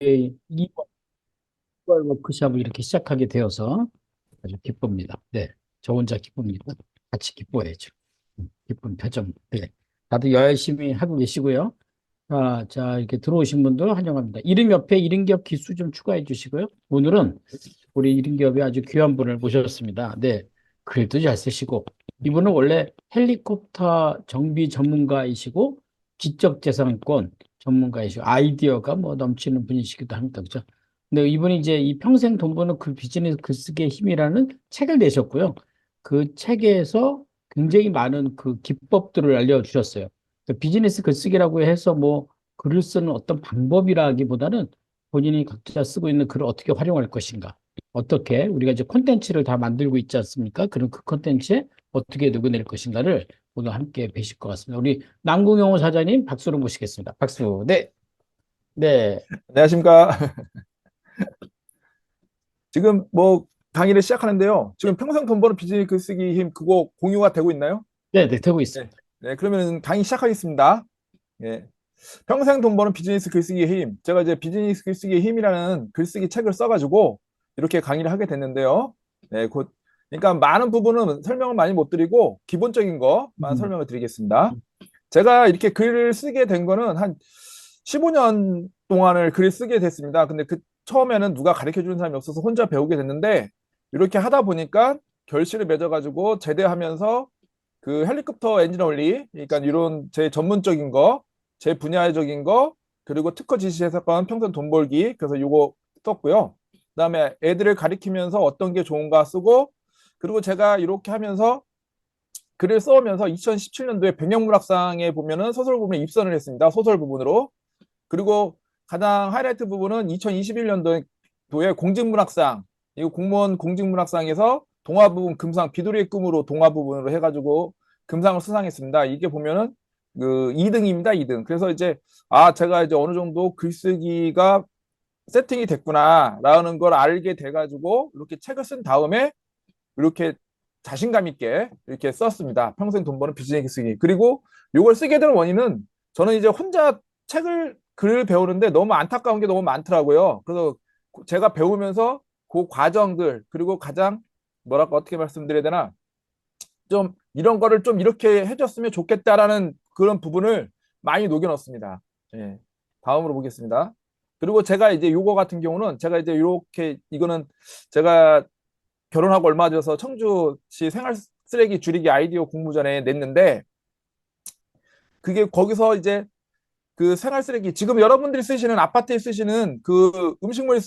2월 워크숍을 이렇게 시작하게 되어서 아주 기쁩니다. 네, 저 혼자 기쁩니다. 같이 기뻐야죠. 기쁜 표정. 네, 다들 열심히 하고 계시고요. 이렇게 들어오신 분들 환영합니다. 이름 옆에 이름기업 기수 좀 추가해 주시고요. 오늘은 우리 이름기업에 아주 귀한 분을 모셨습니다. 네, 글도 잘 쓰시고 이분은 원래 헬리콥터 정비 전문가이시고 지적재산권 전문가이시고 아이디어가 뭐 넘치는 분이시기도 합니다. 그죠? 근데 이분이 이제 이 평생 돈 버는 그 비즈니스 글쓰기의 힘이라는 책을 내셨고요. 그 책에서 굉장히 많은 그 기법들을 알려주셨어요. 그 비즈니스 글쓰기라고 해서 뭐 글을 쓰는 어떤 방법이라기보다는 본인이 각자 쓰고 있는 글을 어떻게 활용할 것인가. 어떻게 우리가 이제 콘텐츠를 다 만들고 있지 않습니까? 그럼 그 콘텐츠에 어떻게 녹여낼 것인가를 오늘 함께 뵈실 것 같습니다. 우리 남궁영호 사장님 박수로 모시겠습니다. 박수. 네. 네. 안녕하십니까. 지금 뭐 강의를 시작하는데요. 지금 평생 돈 버는 비즈니스 글쓰기 힘 그거 공유가 되고 있나요? 네, 네, 되고 네. 있습니다. 네, 그러면 강의 시작하겠습니다. 예. 평생 돈 버는 비즈니스 글쓰기의 힘. 제가 이제 비즈니스 글쓰기의 힘이라는 글쓰기 책을 써가지고 이렇게 강의를 하게 됐는데요. 네, 그러니까 많은 부분은 설명을 많이 못 드리고 기본적인 것만 음, 설명을 드리겠습니다. 제가 이렇게 글을 쓰게 된 거는 한 15년 동안을 글을 쓰게 됐습니다. 근데 그 처음에는 누가 가르쳐 주는 사람이 없어서 혼자 배우게 됐는데 이렇게 하다 보니까 결실을 맺어가지고 제대하면서 그 헬리콥터 엔진 원리, 그러니까 이런 제 전문적인 거, 제 분야적인 거, 그리고 특허 지시 해석권 평생 돈 벌기, 그래서 요거 썼고요. 그다음에 애들을 가리키면서 어떤 게 좋은가 쓰고, 그리고 제가 이렇게 하면서 글을 써오면서 2017년도에 백년문학상에 보면은 소설 부분에 입선을 했습니다. 소설 부분으로. 그리고 가장 하이라이트 부분은 2021년도에 공직문학상, 이거 공무원 공직문학상에서 동화 부분 금상, 비둘기의 꿈으로 동화 부분으로 해가지고 금상을 수상했습니다. 이게 보면은 그 2등입니다, 2등. 그래서 이제 제가 이제 어느 정도 글쓰기가 세팅이 됐구나라는 걸 알게 돼가지고 이렇게 책을 쓴 다음에 이렇게 자신감 있게 이렇게 썼습니다. 평생 돈 버는 비즈니스 쓰기. 그리고 이걸 쓰게 된 원인은 저는 이제 혼자 글을 배우는데 너무 안타까운 게 너무 많더라고요. 그래서 제가 배우면서 그 과정들 그리고 가장 뭐랄까 어떻게 말씀드려야 되나 좀 이런 거를 좀 이렇게 해줬으면 좋겠다라는 그런 부분을 많이 녹여넣습니다. 예. 다음으로 보겠습니다. 그리고 제가 이제 요거 같은 경우는 제가 이제 이렇게 이거는 제가 결혼하고 얼마 돼서 청주시 생활 쓰레기 줄이기 아이디어 공모전에 냈는데 그게 거기서 이제 그 생활 쓰레기 지금 여러분들이 쓰시는 아파트에 쓰시는 그 음식물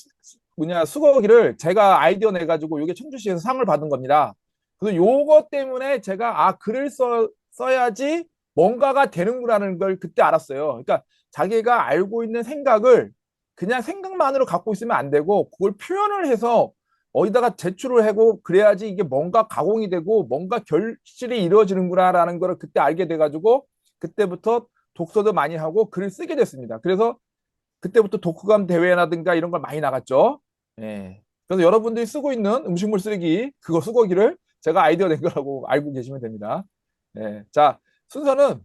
수거기를 제가 아이디어 내 가지고 이게 청주시에서 상을 받은 겁니다. 그래서 요거 때문에 제가 글을 써야지 뭔가가 되는구나는 걸 그때 알았어요. 그러니까 자기가 알고 있는 생각을 그냥 생각만으로 갖고 있으면 안 되고 그걸 표현을 해서 어디다가 제출을 하고 그래야지 이게 뭔가 가공이 되고 뭔가 결실이 이루어지는구나라는 걸 그때 알게 돼가지고 그때부터 독서도 많이 하고 글을 쓰게 됐습니다. 그래서 그때부터 독후감 대회라든가 이런 걸 많이 나갔죠. 예. 그래서 여러분들이 쓰고 있는 음식물 쓰레기 그거 수거기를 제가 아이디어 낸 거라고 알고 계시면 됩니다. 예. 자, 순서는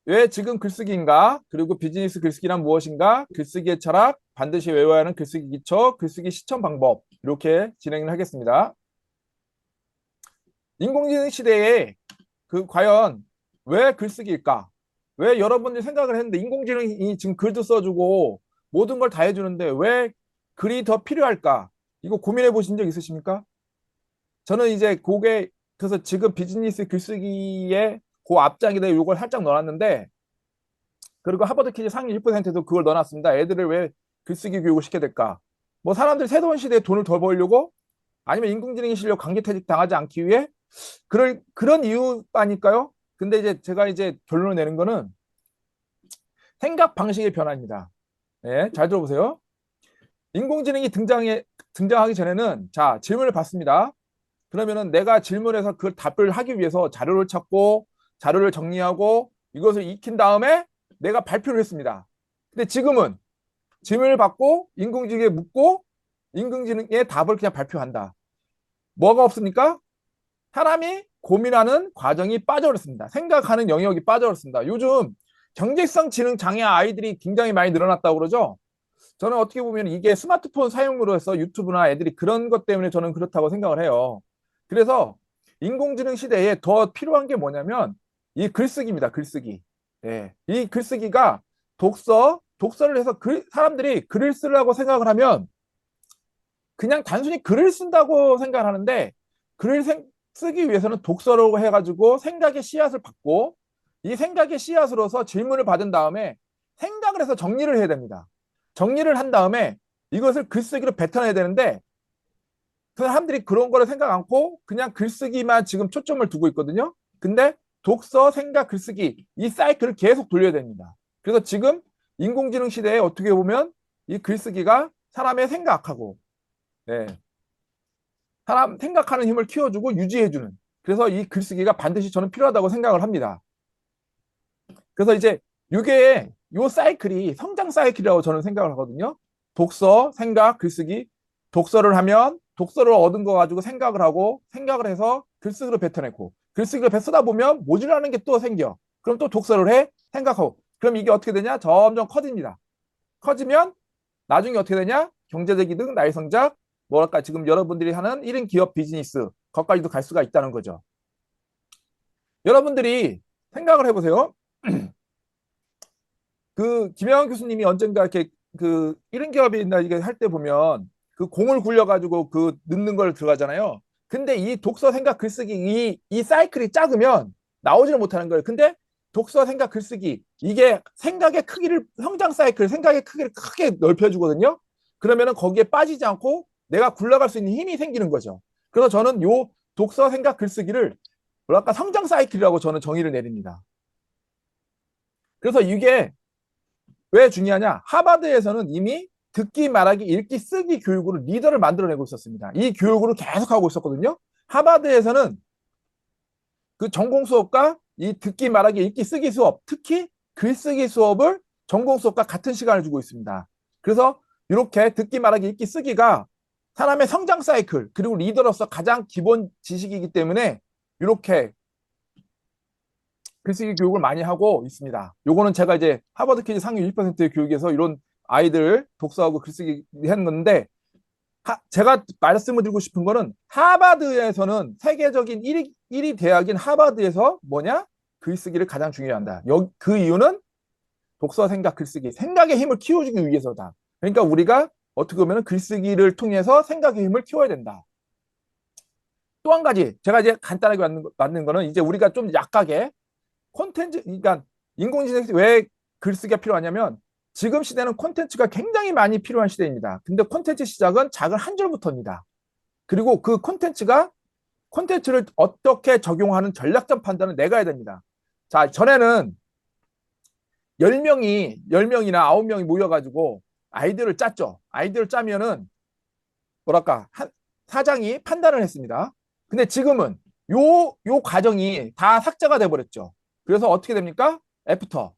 왜 지금 글쓰기인가? 그리고 비즈니스 글쓰기란 무엇인가? 글쓰기의 철학, 반드시 외워야 하는 글쓰기 기초, 글쓰기 실천 방법 이렇게 진행을 하겠습니다. 인공지능 시대에 과연 왜 글쓰기일까? 왜 여러분들이 생각을 했는데 인공지능이 지금 글도 써주고 모든 걸 다 해주는데 왜 글이 더 필요할까? 이거 고민해 보신 적 있으십니까? 저는 이제 그래서 지금 비즈니스 글쓰기에 그 앞장에다 이걸 살짝 넣어놨는데 그리고 하버드 퀴즈 상위 1%도 그걸 넣어놨습니다. 애들을 왜 글쓰기 교육을 시켜야 될까? 뭐 사람들이 새로운 시대에 돈을 더 벌려고 아니면 인공지능의 실력 강제퇴직 당하지 않기 위해 그런 이유가니까요. 근데 이제 제가 이제 결론을 내는 거는 생각 방식의 변화입니다. 예, 잘 들어보세요. 인공지능이 등장하기 전에는 자, 질문을 받습니다. 그러면은 내가 질문해서 그 답을 하기 위해서 자료를 찾고 자료를 정리하고 이것을 익힌 다음에 내가 발표를 했습니다. 근데 지금은 질문을 받고 인공지능에 묻고 인공지능의 답을 그냥 발표한다. 뭐가 없습니까? 사람이 고민하는 과정이 빠져버렸습니다. 생각하는 영역이 빠져버렸습니다. 요즘 경제성 지능 장애 아이들이 굉장히 많이 늘어났다고 그러죠. 저는 어떻게 보면 이게 스마트폰 사용으로 해서 유튜브나 애들이 그런 것 때문에 저는 그렇다고 생각을 해요. 그래서 인공지능 시대에 더 필요한 게 뭐냐면 이 글쓰기입니다. 글쓰기. 예. 이 글쓰기가 독서를 해서 사람들이 글을 쓰려고 생각을 하면 그냥 단순히 글을 쓴다고 생각을 하는데 글을 쓰기 위해서는 독서라고 해가지고 생각의 씨앗을 받고 이 생각의 씨앗으로서 질문을 받은 다음에 생각을 해서 정리를 해야 됩니다. 정리를 한 다음에 이것을 글쓰기로 뱉어내야 되는데 그 사람들이 그런 거를 생각 않고 그냥 글쓰기만 지금 초점을 두고 있거든요. 근데 독서, 생각, 글쓰기 이 사이클을 계속 돌려야 됩니다. 그래서 지금 인공지능 시대에 어떻게 보면 이 글쓰기가 사람의 생각하고 네, 사람 생각하는 힘을 키워주고 유지해주는 그래서 이 글쓰기가 반드시 저는 필요하다고 생각을 합니다. 그래서 이제 이게 요 사이클이 성장 사이클이라고 저는 생각을 하거든요. 독서, 생각, 글쓰기. 독서를 하면 독서를 얻은 거 가지고 생각을 하고 생각을 해서 글쓰기로 뱉어내고 글쓰기로 쓰다 보면 모듈라는 게 또 생겨. 그럼 또 독서를 해 생각하고 그럼 이게 어떻게 되냐? 점점 커집니다. 커지면 나중에 어떻게 되냐? 경제적 이득, 나의 성장, 뭐랄까 지금 여러분들이 하는 1인 기업 비즈니스 거기까지도 갈 수가 있다는 거죠. 여러분들이 생각을 해보세요. 그 김영환 교수님이 언젠가 이렇게 그 1인 기업이나 이게 할 때 보면 그 공을 굴려가지고 그 넣는 걸 들어가잖아요. 근데 이 독서, 생각, 글쓰기 이 사이클이 작으면 나오지를 못하는 거예요. 근데 독서, 생각, 글쓰기 이게 생각의 크기를 성장 사이클, 생각의 크기를 크게 넓혀주거든요. 그러면은 거기에 빠지지 않고 내가 굴러갈 수 있는 힘이 생기는 거죠. 그래서 저는 요 독서, 생각, 글쓰기를 뭐랄까 성장 사이클이라고 저는 정의를 내립니다. 그래서 이게 왜 중요하냐? 하버드에서는 이미 듣기, 말하기, 읽기, 쓰기 교육으로 리더를 만들어내고 있었습니다. 이 교육으로 계속하고 있었거든요. 하버드에서는 그 전공 수업과 이 듣기, 말하기, 읽기, 쓰기 수업, 특히 글쓰기 수업을 전공 수업과 같은 시간을 주고 있습니다. 그래서 이렇게 듣기, 말하기, 읽기, 쓰기가 사람의 성장 사이클, 그리고 리더로서 가장 기본 지식이기 때문에 이렇게 글쓰기 교육을 많이 하고 있습니다. 요거는 제가 이제 하버드 키즈 상위 1%의 교육에서 이런 아이들 독서하고 글쓰기 하는 건데 제가 말씀을 드리고 싶은 거는 하버드에서는 세계적인 1위 대학인 하버드에서 뭐냐? 글쓰기를 가장 중요한다. 그 이유는 독서, 생각, 글쓰기, 생각의 힘을 키워주기 위해서다. 그러니까 우리가 어떻게 보면 글쓰기를 통해서 생각의 힘을 키워야 된다. 또 한 가지 제가 이제 간단하게 만든 거는 이제 우리가 좀 약하게 콘텐츠, 그러니까 인공지능이 왜 글쓰기가 필요하냐면 지금 시대는 콘텐츠가 굉장히 많이 필요한 시대입니다. 근데 콘텐츠 시작은 작은 한 줄부터입니다. 그리고 그 콘텐츠를 어떻게 적용하는 전략적 판단을 내가 해야 됩니다. 자, 전에는 10명이나 9명이 모여가지고 아이디어를 짰죠. 아이디어를 짜면은 뭐랄까, 사장이 판단을 했습니다. 근데 지금은 요 과정이 다 삭제가 돼버렸죠. 그래서 어떻게 됩니까? 애프터.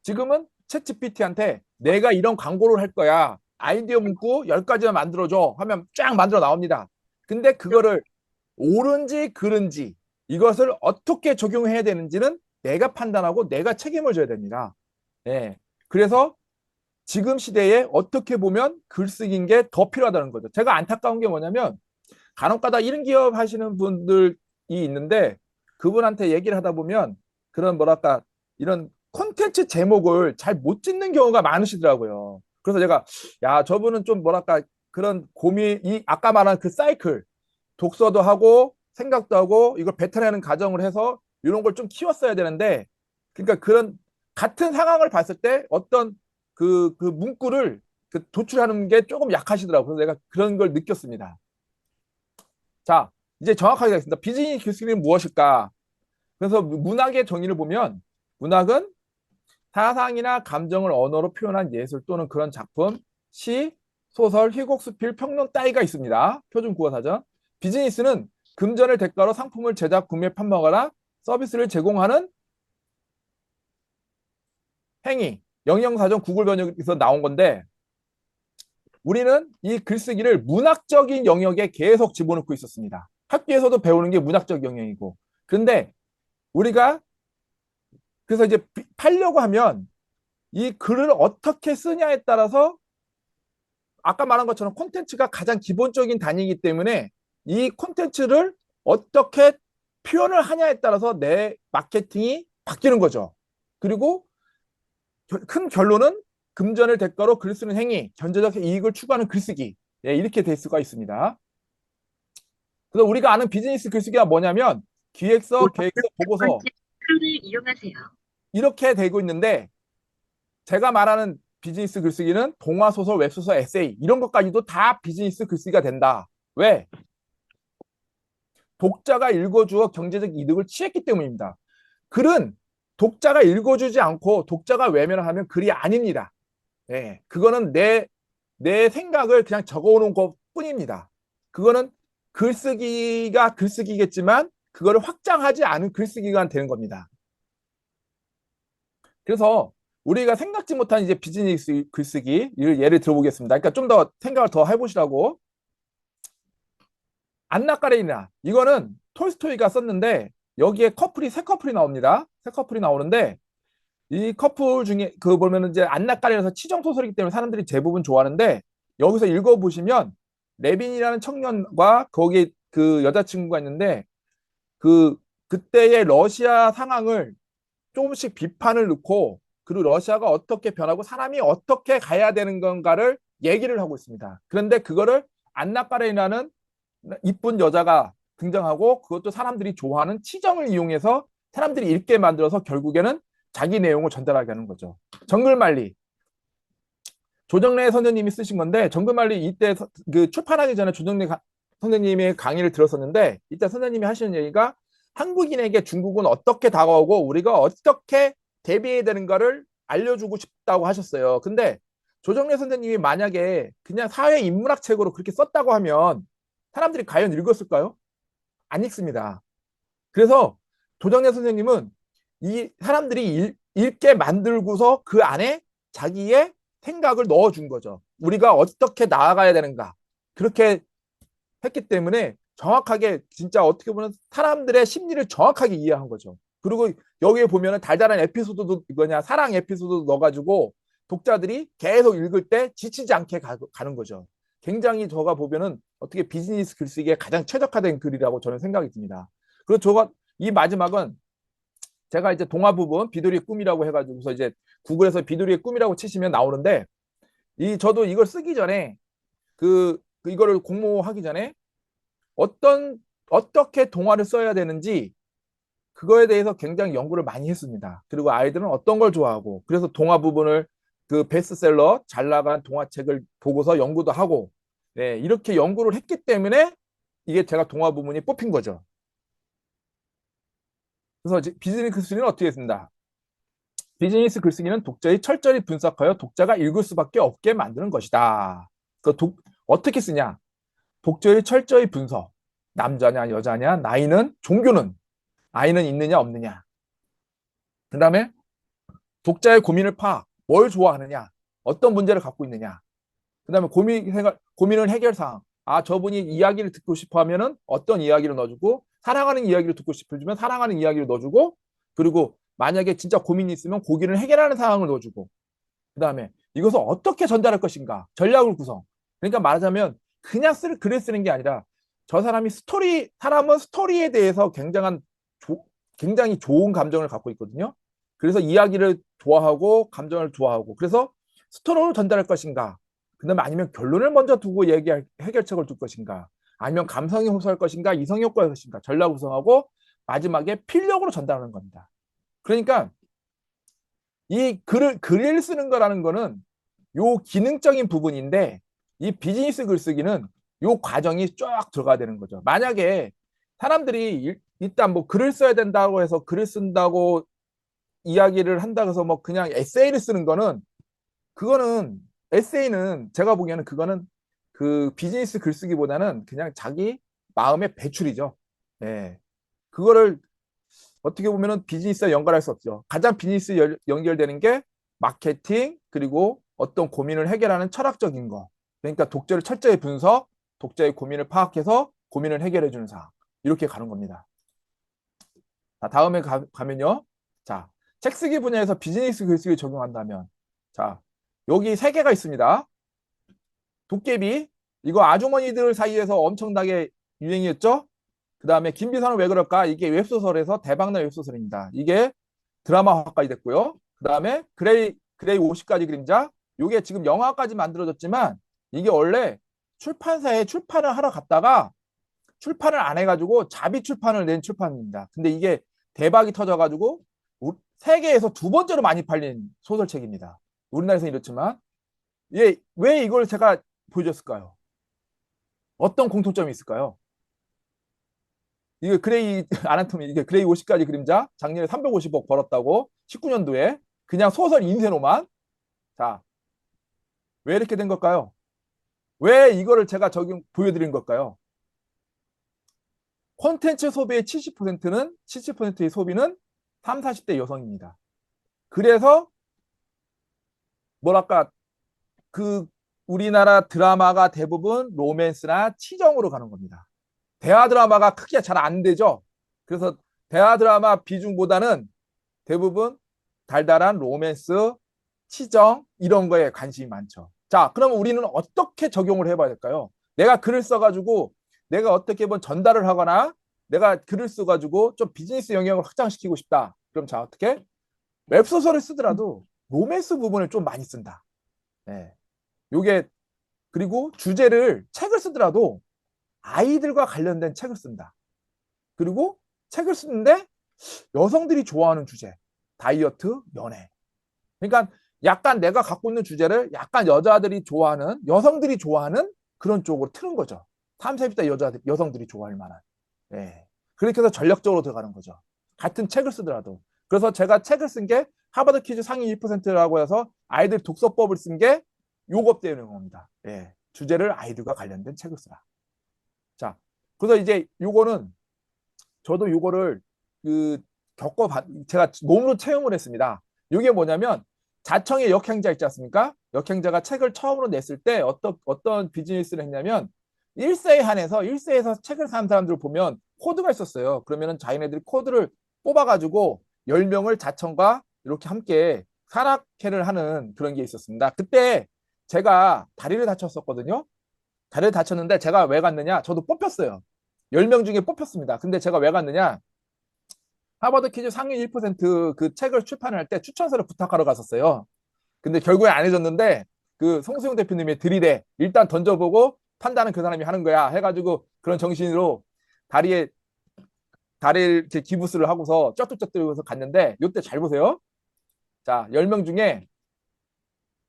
지금은 챗GPT한테 내가 이런 광고를 할 거야. 아이디어 문구 10가지만 만들어줘. 하면 쫙 만들어 나옵니다. 근데 그거를 옳은지 그른지 이것을 어떻게 적용해야 되는지는 내가 판단하고 내가 책임을 져야 됩니다. 네. 그래서 지금 시대에 어떻게 보면 글쓰기인 게 더 필요하다는 거죠. 제가 안타까운 게 뭐냐면 간혹가다 이런 기업 하시는 분들이 있는데 그분한테 얘기를 하다 보면 그런 뭐랄까 이런 콘텐츠 제목을 잘 못 짓는 경우가 많으시더라고요. 그래서 제가 야 저분은 좀 뭐랄까 그런 고민 이 아까 말한 그 사이클 독서도 하고 생각도 하고 이걸 뱉어내는 과정을 해서 이런 걸 좀 키웠어야 되는데 그러니까 그런 같은 상황을 봤을 때 어떤 그 문구를 그 도출하는 게 조금 약하시더라고요. 그래서 내가 그런 걸 느꼈습니다. 자, 이제 정확하게 하겠습니다. 비즈니스 기술은 무엇일까? 그래서 문학의 정의를 보면 문학은 사상이나 감정을 언어로 표현한 예술 또는 그런 작품, 시, 소설, 희곡, 수필, 평론 따위가 있습니다. 표준 국어사전. 비즈니스는 금전을 대가로 상품을 제작, 구매, 판매하거나 서비스를 제공하는 행위. 영영사전 구글 번역에서 나온 건데 우리는 이 글쓰기를 문학적인 영역에 계속 집어넣고 있었습니다. 학교에서도 배우는 게 문학적 영역이고. 그런데 우리가 그래서 이제 팔려고 하면 이 글을 어떻게 쓰냐에 따라서 아까 말한 것처럼 콘텐츠가 가장 기본적인 단위이기 때문에 이 콘텐츠를 어떻게 표현을 하냐에 따라서 내 마케팅이 바뀌는 거죠. 그리고 큰 결론은 금전을 대가로 글 쓰는 행위, 경제적 이익을 추구하는 글쓰기. 예, 이렇게 될 수가 있습니다. 그래서 우리가 아는 비즈니스 글쓰기가 뭐냐면 기획서, 계획서, 보고서 를 이용하세요. 이렇게 되고 있는데 제가 말하는 비즈니스 글쓰기는 동화, 소설, 웹소설, 에세이 이런 것까지도 다 비즈니스 글쓰기가 된다. 왜? 독자가 읽어주어 경제적 이득을 취했기 때문입니다. 글은 독자가 읽어주지 않고 독자가 외면을 하면 글이 아닙니다. 예, 그거는 내 생각을 그냥 적어오는 것 뿐입니다. 그거는 글쓰기가 글쓰기겠지만 그거를 확장하지 않은 글쓰기가 되는 겁니다. 그래서 우리가 생각지 못한 이제 비즈니스 글쓰기 예를 들어보겠습니다. 그러니까 좀 더 생각을 더 해보시라고. 안나 까레니나 이거는 톨스토이가 썼는데 여기에 세 커플이 나옵니다. 세 커플이 나오는데 이 커플 중에 그 보면은 이제 안나 까레니나서 치정 소설이기 때문에 사람들이 대부분 좋아하는데 여기서 읽어보시면 레빈이라는 청년과 거기 그 여자친구가 있는데 그 그때의 러시아 상황을 조금씩 비판을 넣고 그리고 러시아가 어떻게 변하고 사람이 어떻게 가야 되는 건가를 얘기를 하고 있습니다. 그런데 그거를 안나 까레니나는 이쁜 여자가 등장하고 그것도 사람들이 좋아하는 치정을 이용해서 사람들이 읽게 만들어서 결국에는 자기 내용을 전달하게 하는 거죠. 정글만리 조정래 선생님이 쓰신 건데 정글만리 이때 그 출판하기 전에 조정래 선생님의 강의를 들었었는데 이때 선생님이 하시는 얘기가 한국인에게 중국은 어떻게 다가오고 우리가 어떻게 대비해야 되는가를 알려주고 싶다고 하셨어요. 근데 조정래 선생님이 만약에 그냥 사회 인문학 책으로 그렇게 썼다고 하면 사람들이 과연 읽었을까요? 안 읽습니다. 그래서 조정래 선생님은 이 사람들이 읽게 만들고서 그 안에 자기의 생각을 넣어준 거죠. 우리가 어떻게 나아가야 되는가. 그렇게 했기 때문에 정확하게 진짜 어떻게 보면 사람들의 심리를 정확하게 이해한 거죠. 그리고 여기에 보면은 달달한 에피소드도 이거냐 사랑 에피소드도 넣어가지고 독자들이 계속 읽을 때 지치지 않게 가는 거죠. 굉장히 저가 보면은 어떻게 비즈니스 글쓰기에 가장 최적화된 글이라고 저는 생각이 듭니다. 그리고 저가 이 마지막은 제가 이제 동화 부분 비둘기의 꿈이라고 해가지고서 이제 구글에서 비둘기의 꿈이라고 치시면 나오는데 이 저도 이걸 쓰기 전에 이거를 공모하기 전에 어떻게 동화를 써야 되는지 그거에 대해서 굉장히 연구를 많이 했습니다. 그리고 아이들은 어떤 걸 좋아하고 그래서 동화 부분을 그 베스트셀러 잘 나간 동화책을 보고서 연구도 하고 네, 이렇게 연구를 했기 때문에 이게 제가 동화 부분이 뽑힌 거죠. 그래서 비즈니스 글쓰기는 어떻게 했습니다. 비즈니스 글쓰기는 독자의 철저히 분석하여 독자가 읽을 수밖에 없게 만드는 것이다. 어떻게 쓰냐? 독자의 철저히 분석. 남자냐, 여자냐, 나이는, 종교는, 아이는 있느냐, 없느냐. 그 다음에 독자의 고민을 파악. 뭘 좋아하느냐, 어떤 문제를 갖고 있느냐. 그 다음에 고민을 해결사항. 아, 저분이 이야기를 듣고 싶어 하면은 어떤 이야기를 넣어주고, 사랑하는 이야기를 듣고 싶어지면 사랑하는 이야기를 넣어주고, 그리고 만약에 진짜 고민이 있으면 고민을 해결하는 상황을 넣어주고, 그 다음에 이것을 어떻게 전달할 것인가, 전략을 구성. 그러니까 말하자면 그냥 글을 쓰는 게 아니라 저 사람은 스토리에 대해서 굉장히 좋은 감정을 갖고 있거든요. 그래서 이야기를 좋아하고 감정을 좋아하고 그래서 스토리를 전달할 것인가, 그다음에 아니면 결론을 먼저 두고 해결책을 둘 것인가, 아니면 감성이 호소할 것인가, 이성이 효과할 것인가, 전략 구성하고 마지막에 필력으로 전달하는 겁니다. 그러니까 이 글을 쓰는 거라는 거는 요 기능적인 부분인데 이 비즈니스 글쓰기는 요 과정이 쫙 들어가야 되는 거죠. 만약에 사람들이 일단 뭐 글을 써야 된다고 해서 글을 쓴다고 이야기를 한다고 해서 뭐 그냥 에세이를 쓰는 거는 그거는 에세이는 제가 보기에는 그거는 그 비즈니스 글쓰기보다는 그냥 자기 마음의 배출이죠. 예. 그거를 어떻게 보면은 비즈니스와 연결할 수 없죠. 가장 비즈니스 연결되는 게 마케팅 그리고 어떤 고민을 해결하는 철학적인 거. 그러니까 독자를 철저히 분석, 독자의 고민을 파악해서 고민을 해결해 주는 사항. 이렇게 가는 겁니다. 자, 다음에 가면요. 자, 책 쓰기 분야에서 비즈니스 글쓰기 적용한다면 자, 여기 세 개가 있습니다. 도깨비. 이거 아주머니들 사이에서 엄청나게 유행이었죠? 그 다음에 김비서는 왜 그럴까? 이게 웹소설에서 대박난 웹소설입니다. 이게 드라마화까지 됐고요. 그 다음에 그레이 50가지 그림자. 이게 지금 영화까지 만들어졌지만 이게 원래 출판사에 출판을 하러 갔다가 출판을 안 해가지고 자비 출판을 낸 출판입니다. 근데 이게 대박이 터져가지고 세계에서 두 번째로 많이 팔린 소설책입니다. 우리나라에서는 이렇지만 왜 이걸 제가 보여줬을까요? 어떤 공통점이 있을까요? 이게 그레이 아나토미, 이게 그레이 50가지 그림자 작년에 350억 벌었다고 19년도에 그냥 소설 인쇄로만. 자, 왜 이렇게 된 걸까요? 왜 이거를 제가 보여드린 걸까요? 콘텐츠 소비의 70%의 소비는 3, 40대 여성입니다. 그래서 뭐랄까 그 우리나라 드라마가 대부분 로맨스나 치정으로 가는 겁니다. 대화 드라마가 크게 잘 안 되죠. 그래서 대화 드라마 비중보다는 대부분 달달한 로맨스, 치정 이런 거에 관심이 많죠. 자, 그러면 우리는 어떻게 적용을 해봐야 될까요? 내가 글을 써가지고 내가 어떻게 전달을 하거나 내가 글을 써가지고 좀 비즈니스 영역을 확장시키고 싶다. 그럼 자, 어떻게? 웹소설을 쓰더라도 로맨스 부분을 좀 많이 쓴다. 네. 요게 그리고 책을 쓰더라도 아이들과 관련된 책을 쓴다. 그리고 책을 쓰는데 여성들이 좋아하는 주제, 다이어트, 연애. 그러니까 약간 내가 갖고 있는 주제를 약간 여성들이 좋아하는 그런 쪽으로 트는 거죠. 3, 40대 여성들이 좋아할 만한. 예. 그렇게 해서 전략적으로 들어가는 거죠. 같은 책을 쓰더라도. 그래서 제가 책을 쓴 게 하버드 퀴즈 상위 1%라고 해서 아이들 독서법을 쓴 게 요것 때문인 겁니다. 예. 주제를 아이들과 관련된 책을 쓰라. 자, 그래서 이제 저도 요거를 제가 몸으로 체험을 했습니다. 이게 뭐냐면 자청의 역행자 있지 않습니까? 역행자가 책을 처음으로 냈을 때 어떤 비즈니스를 했냐면 1세에서 책을 산 사람들을 보면 코드가 있었어요. 그러면은 자기네들이 코드를 뽑아가지고 10명을 자청과 이렇게 함께 산악회를 하는 그런 게 있었습니다. 그때 제가 다리를 다쳤었거든요. 다리를 다쳤는데 제가 왜 갔느냐? 저도 뽑혔어요. 10명 중에 뽑혔습니다. 근데 제가 왜 갔느냐? 하버드 퀴즈 상위 1%그 책을 출판할 때 추천서를 부탁하러 갔었어요. 근데 결국에 안 해줬는데 그 송수용 대표님이 들이대 일단 던져보고 판단은 그 사람이 하는 거야 해가지고 그런 정신으로 다리를 이렇게 기부스를 하고서 쩌뚝쩌뚝해서 갔는데 이때 잘 보세요. 자, 10명 중에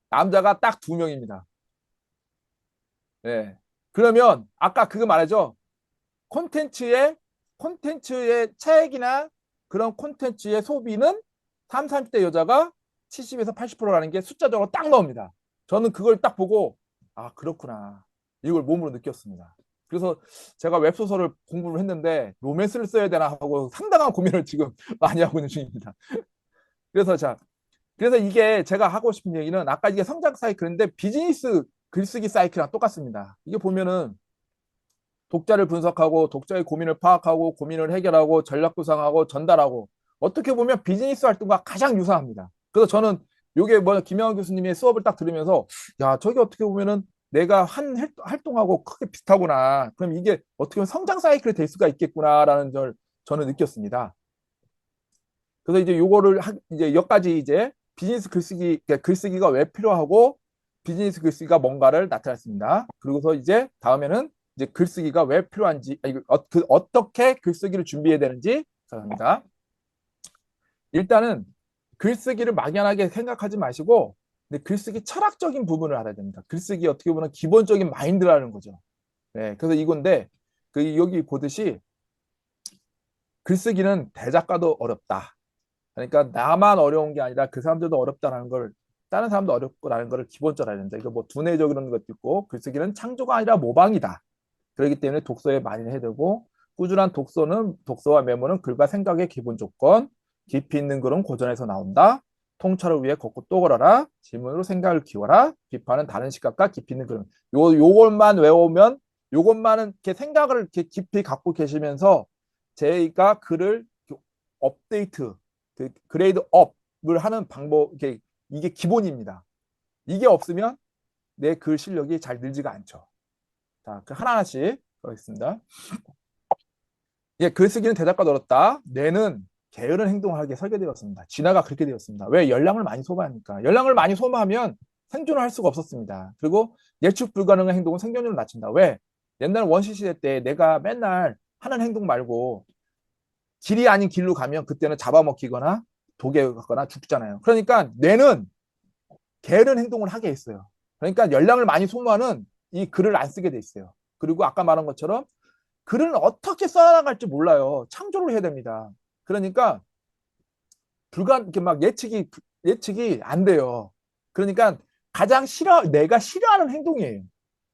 남자가 딱 2명입니다. 네. 그러면 아까 그거 말하죠. 콘텐츠의 책이나 그런 콘텐츠의 소비는 3, 30대 여자가 70에서 80%라는 게 숫자적으로 딱 나옵니다. 저는 그걸 딱 보고 아, 그렇구나. 이걸 몸으로 느꼈습니다. 그래서 제가 웹소설을 공부를 했는데 로맨스를 써야 되나 하고 상당한 고민을 지금 많이 하고 있는 중입니다. 그래서 이게 제가 하고 싶은 얘기는 아까 이게 성장 사이클인데 비즈니스 글쓰기 사이클이랑 똑같습니다. 이게 보면은 독자를 분석하고 독자의 고민을 파악하고 고민을 해결하고 전략 구상하고 전달하고 어떻게 보면 비즈니스 활동과 가장 유사합니다. 그래서 저는 요게 김영환 교수님의 수업을 딱 들으면서 야, 저게 어떻게 보면은 내가 한 활동하고 크게 비슷하구나. 그럼 이게 어떻게 보면 성장 사이클이 될 수가 있겠구나라는 걸 저는 느꼈습니다. 그래서 이제 이제 여기까지 이제 비즈니스 글쓰기가 왜 필요하고 비즈니스 글쓰기가 뭔가를 나타냈습니다. 그리고서 이제 다음에는 이제 글쓰기가 왜 필요한지, 어떻게 글쓰기를 준비해야 되는지 합니다. 일단은 글쓰기를 막연하게 생각하지 마시고 근데 글쓰기 철학적인 부분을 알아야 됩니다. 글쓰기 어떻게 보면 기본적인 마인드라는 거죠. 네, 그래서 이건데 여기 보듯이 글쓰기는 대작가도 어렵다. 그러니까 나만 어려운 게 아니라 그 사람들도 어렵다는 걸 다른 사람도 어렵고라는 걸 기본적으로 알아야 된다. 이거 두뇌적인 것도 있고 글쓰기는 창조가 아니라 모방이다. 그렇기 때문에 독서에 많이 해야 되고 꾸준한 독서와 메모는 글과 생각의 기본 조건. 깊이 있는 글은 고전에서 나온다. 통찰을 위해 걷고 또 걸어라. 질문으로 생각을 키워라. 비판은 다른 시각과 깊이 있는 글은 요것만 외우면 요것만은 이렇게 생각을 이렇게 깊이 갖고 계시면서 제가 글을 업데이트 그레이드 업을 하는 방법 이게 기본입니다. 이게 없으면 내 글 실력이 잘 늘지가 않죠. 자, 그 하나하나씩 하겠습니다. 예, 글쓰기는 대답과 어렵다. 뇌는 게으른 행동을 하게 설계되었습니다. 진화가 그렇게 되었습니다. 왜? 열량을 많이 소모하니까. 열량을 많이 소모하면 생존을 할 수가 없었습니다. 그리고 예측 불가능한 행동은 생존율을 낮춘다. 왜? 옛날 원시 시대 때 내가 맨날 하는 행동 말고 길이 아닌 길로 가면 그때는 잡아먹히거나 독에 가거나 죽잖아요. 그러니까 뇌는 게으른 행동을 하게 했어요. 그러니까 열량을 많이 소모하는 이 글을 안 쓰게 돼 있어요. 그리고 아까 말한 것처럼 글은 어떻게 써나갈지 몰라요. 창조를 해야 됩니다. 그러니까 이렇게 막 예측이 안 돼요. 그러니까 가장 내가 싫어하는 행동이에요.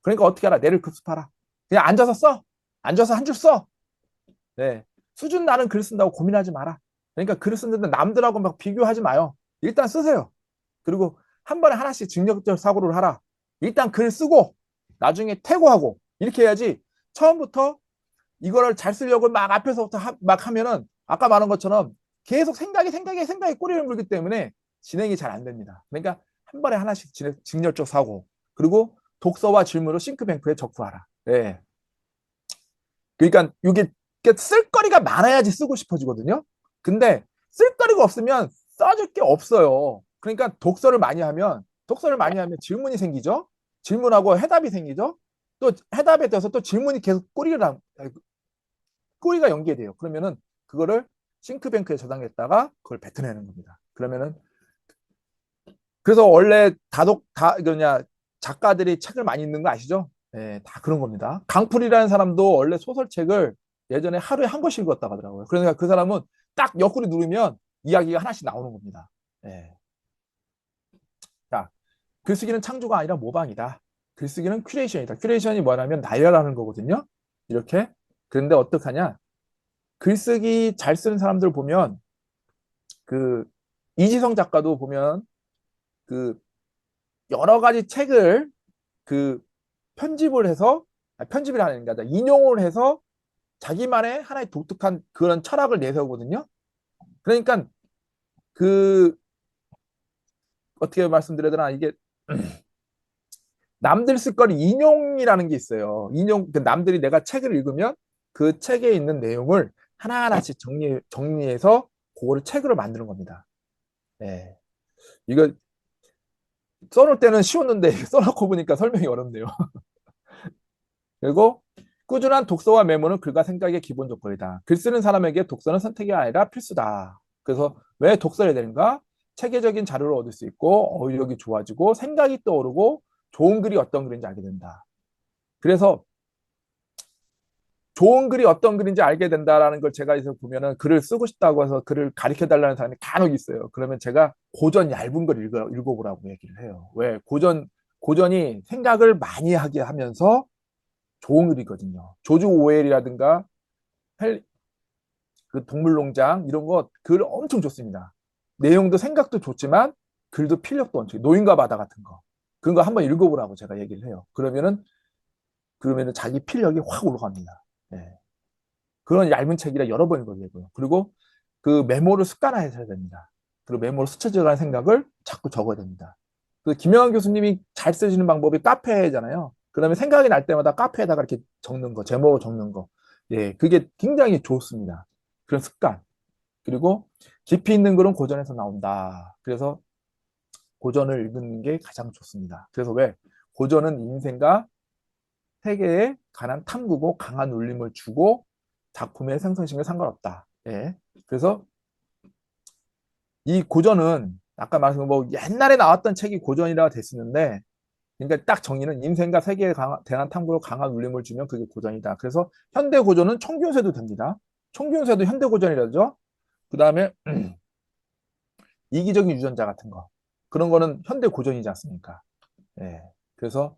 그러니까 어떻게 하라? 뇌를 급습하라. 그냥 앉아서 써. 앉아서 한 줄 써. 네. 수준 나는 글 쓴다고 고민하지 마라. 그러니까 글을 쓰는데 남들하고 막 비교하지 마요. 일단 쓰세요. 그리고 한 번에 하나씩 직접적 사고를 하라. 일단 글 쓰고 나중에 태고하고 이렇게 해야지 처음부터 이거를 잘 쓰려고 막 앞에서부터 막 하면은 아까 말한 것처럼 계속 생각에 꼬리를 물기 때문에 진행이 잘 안 됩니다. 그러니까 한 번에 하나씩 직렬적 사고 그리고 독서와 질문으로 싱크뱅크에 적후하라. 네. 그러니까 이게 쓸거리가 많아야지 쓰고 싶어지거든요. 근데 쓸거리가 없으면 써줄 게 없어요. 그러니까 독서를 많이 하면 질문이 생기죠. 질문하고 해답이 생기죠. 또 해답에 대해서 또 질문이 계속 꼬리가 연계돼요. 그러면은 그거를 싱크뱅크에 저장했다가 그걸 뱉어내는 겁니다. 그러면은 그래서 원래 그냥 작가들이 책을 많이 읽는 거 아시죠? 네, 다 그런 겁니다. 강풀이라는 사람도 원래 소설책을 예전에 하루에 한 권씩 읽었다고 하더라고요. 그러니까 그 사람은 딱 옆구리 누르면 이야기가 하나씩 나오는 겁니다. 네. 자, 글쓰기는 창조가 아니라 모방이다. 글쓰기는 큐레이션이다. 큐레이션이 뭐냐면 나열하는 거거든요. 이렇게. 그런데 어떡하냐? 글쓰기 잘 쓰는 사람들 보면 그 이지성 작가도 보면 그 여러 가지 책을 그 편집을 해서 편집이라는 게 아니라 인용을 해서 자기만의 하나의 독특한 그런 철학을 내세우거든요. 그러니까 그 어떻게 말씀드려야 되나 이게 남들 쓸 거를 인용이라는 게 있어요. 남들이 내가 책을 읽으면 그 책에 있는 내용을 하나하나씩 정리해서 그거를 책으로 만드는 겁니다. 네. 이거 써놓을 때는 쉬웠는데 써놓고 보니까 설명이 어렵네요. 그리고 꾸준한 독서와 메모는 글과 생각의 기본 조건이다. 글 쓰는 사람에게 독서는 선택이 아니라 필수다. 그래서 왜 독서를 해야 되는가? 체계적인 자료를 얻을 수 있고 어휘력이 좋아지고 생각이 떠오르고 좋은 글이 어떤 글인지 알게 된다. 그래서 좋은 글이 어떤 글인지 알게 된다라는 걸 제가 이제 보면은 글을 쓰고 싶다고 해서 글을 가르쳐 달라는 사람이 간혹 있어요. 그러면 제가 고전 얇은 걸 읽어보라고 얘기를 해요. 왜? 고전이 생각을 많이 하게 하면서 좋은 글이거든요. 조지 오웰이라든가 그 동물농장 이런 거 글 엄청 좋습니다. 내용도 생각도 좋지만 글도 필력도 엄청 노인과 바다 같은 거 그런 거 한번 읽어보라고 제가 얘기를 해요. 그러면은 자기 필력이 확 올라갑니다. 네. 그런 얇은 책이라 여러 번 읽어야고요. 그리고 그 메모를 습관화해야 됩니다. 그리고 메모를 스쳐져가는 생각을 자꾸 적어야 됩니다. 그 김영환 교수님이 잘 쓰시는 방법이 카페잖아요. 그다음에 생각이 날 때마다 카페에다가 이렇게 적는 거, 제목을 적는 거. 예, 그게 굉장히 좋습니다. 그런 습관. 그리고 깊이 있는 글은 고전에서 나온다. 그래서 고전을 읽는 게 가장 좋습니다. 그래서 왜? 고전은 인생과 세계에 관한 탐구고 강한 울림을 주고 작품의 생성심에 상관없다. 예. 그래서 이 고전은 아까 말씀드린 뭐 옛날에 나왔던 책이 고전이라 됐었는데 그러니까 딱 정의는 인생과 세계에 대한 탐구로 강한 울림을 주면 그게 고전이다. 그래서 현대 고전은 청균세도 됩니다. 청균세도 현대 고전이라죠. 그 다음에 이기적인 유전자 같은 거 그런 거는 현대 고전이지 않습니까? 예. 그래서